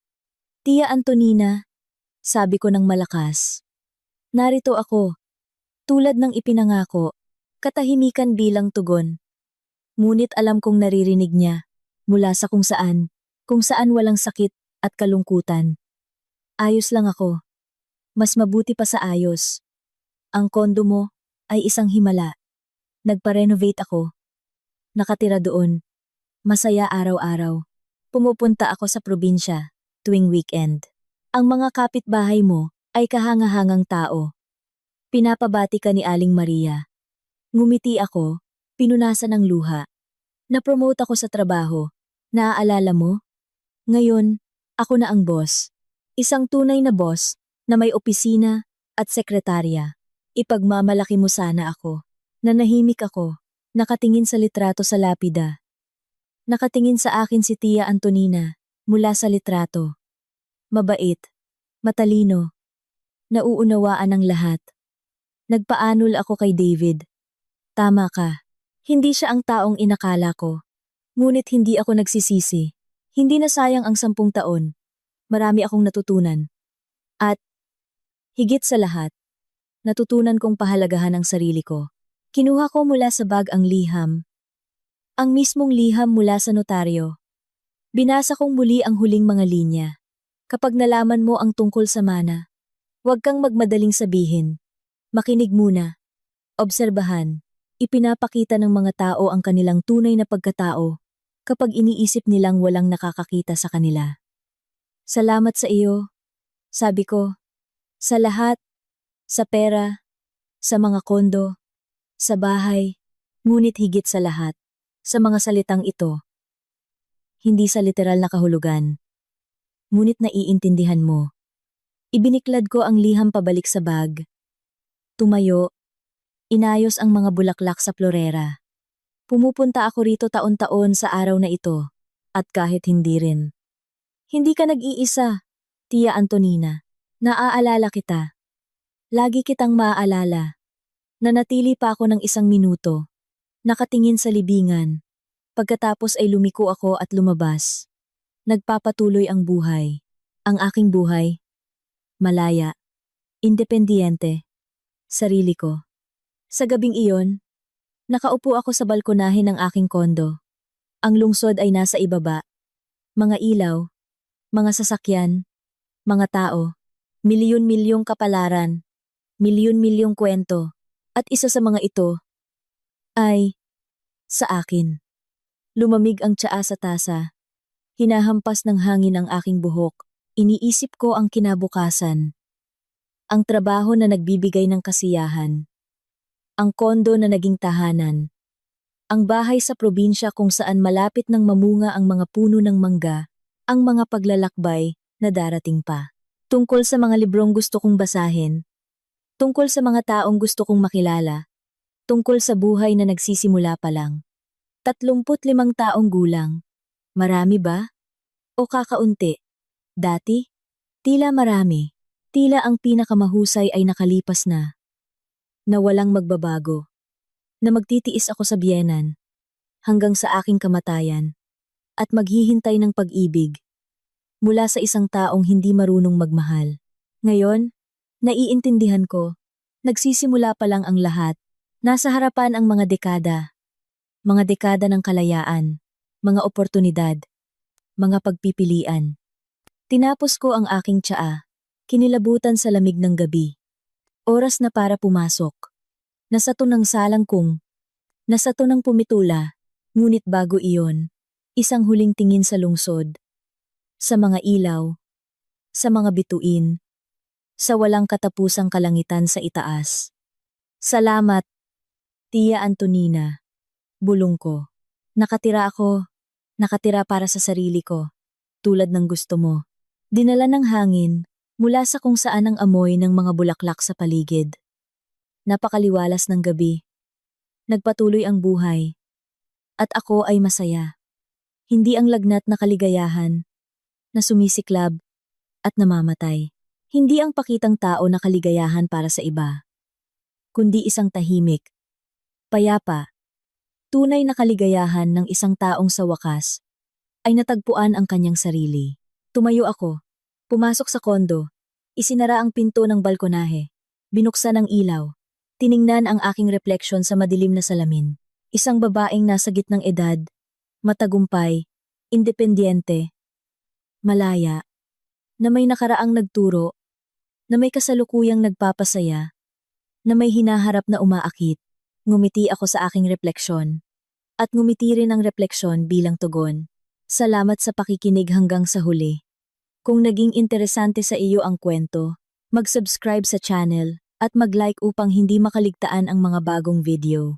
Tia Antonina, sabi ko ng malakas. Narito ako. Tulad ng ipinangako, katahimikan bilang tugon. Ngunit alam kong naririnig niya, mula sa kung saan walang sakit at kalungkutan. Ayos lang ako. Mas mabuti pa sa ayos. Ang kondo mo ay isang himala. Nagpa-renovate ako. Nakatira doon. Masaya araw-araw. Pumupunta ako sa probinsya tuwing weekend. Ang mga kapitbahay mo ay kahangahangang tao. Pinapabati ka ni Aling Maria. Ngumiti ako, pinunasan ng luha. Na-promote ako sa trabaho. Naaalala mo? Ngayon, ako na ang boss. Isang tunay na boss na may opisina at sekretarya. Ipagmamalaki mo sana ako. Nanahimik ako, nakatingin sa litrato sa lapida. Nakatingin sa akin si Tia Antonina mula sa litrato. Mabait, matalino, nauunawaan ang lahat. Nagpaanol ako kay David. Tama ka. Hindi siya ang taong inakala ko. Ngunit hindi ako nagsisisi. Hindi na sayang ang 10 taon. Marami akong natutunan. At, higit sa lahat, natutunan kong pahalagahan ang sarili ko. Kinuha ko mula sa bag ang liham. Ang mismong liham mula sa notaryo. Binasa kong muli ang huling mga linya. Kapag nalaman mo ang tungkol sa mana, huwag kang magmadaling sabihin. Makinig muna. Obserbahan. Ipinapakita ng mga tao ang kanilang tunay na pagkatao kapag iniisip nilang walang nakakakita sa kanila. Salamat sa iyo, sabi ko. Sa lahat, sa pera, sa mga kondo, sa bahay, ngunit higit sa lahat, sa mga salitang ito. Hindi sa literal na kahulugan. Ngunit naiintindihan mo. Ibiniklad ko ang liham pabalik sa bag. Tumayo. Inayos ang mga bulaklak sa florera. Pumupunta ako rito taon-taon sa araw na ito. At kahit hindi rin. Hindi ka nag-iisa, Tia Antonina. Naaalala kita. Lagi kitang maaalala. Nanatili pa ako ng 1 minuto. Nakatingin sa libingan. Pagkatapos ay lumiko ako at lumabas. Nagpapatuloy ang buhay. Ang aking buhay. Malaya. Independiente. Sarili ko. Sa gabing iyon, nakaupo ako sa balkonahe ng aking kondo. Ang lungsod ay nasa ibaba. Mga ilaw, mga sasakyan, mga tao, milyon-milyong kapalaran, milyon-milyong kwento, at isa sa mga ito ay sa akin. Lumamig ang tsaa sa tasa. Hinahampas ng hangin ang aking buhok. Iniisip ko ang kinabukasan. Ang trabaho na nagbibigay ng kasiyahan. Ang kondo na naging tahanan. Ang bahay sa probinsya kung saan malapit nang mamunga ang mga puno ng mangga, ang mga paglalakbay na darating pa. Tungkol sa mga librong gusto kong basahin. Tungkol sa mga taong gusto kong makilala. Tungkol sa buhay na nagsisimula pa lang. 35 taong gulang. Marami ba? O kakaunti? Dati? Tila marami. Tila ang pinakamahusay ay nakalipas na. Na walang magbabago. Na magtitiis ako sa biyenan. Hanggang sa aking kamatayan. At maghihintay ng pag-ibig. Mula sa isang taong hindi marunong magmahal. Ngayon, naiintindihan ko, nagsisimula pa lang ang lahat. Nasa harapan ang mga dekada ng kalayaan, mga oportunidad, mga pagpipilian. Tinapos ko ang aking tsaa, kinilabutan sa lamig ng gabi. Oras na para pumasok. Nasato ng salang kong, nasato ng pumitula, ngunit bago iyon, isang huling tingin sa lungsod, sa mga ilaw, sa mga bituin, sa walang katapusang kalangitan sa itaas. Salamat, Tia Antonina. Bulong ko. Nakatira para sa sarili ko, tulad ng gusto mo. Dinala ng hangin, mula sa kung saan ang amoy ng mga bulaklak sa paligid. Napakaliwalas ng gabi. Nagpatuloy ang buhay. At ako ay masaya. Hindi ang lagnat na kaligayahan, na sumisiklab at namamatay. Hindi ang pakitang tao na kaligayahan para sa iba, kundi isang tahimik, payapa, tunay na kaligayahan ng isang taong sa wakas ay natagpuan ang kanyang sarili. Tumayo ako, pumasok sa kondo, isinara ang pinto ng balkonahe, binuksan ang ilaw, tiningnan ang aking refleksyon sa madilim na salamin. Isang babaeng nasa gitnang edad, matagumpay, independyente, malaya, na may nakaraang nagturo, na may kasalukuyang nagpapasaya, na may hinaharap na umaakit. Ngumiti ako sa aking refleksyon. At ngumiti rin ang refleksyon bilang tugon. Salamat sa pakikinig hanggang sa huli. Kung naging interesante sa iyo ang kwento, mag-subscribe sa channel at mag-like upang hindi makaligtaan ang mga bagong video.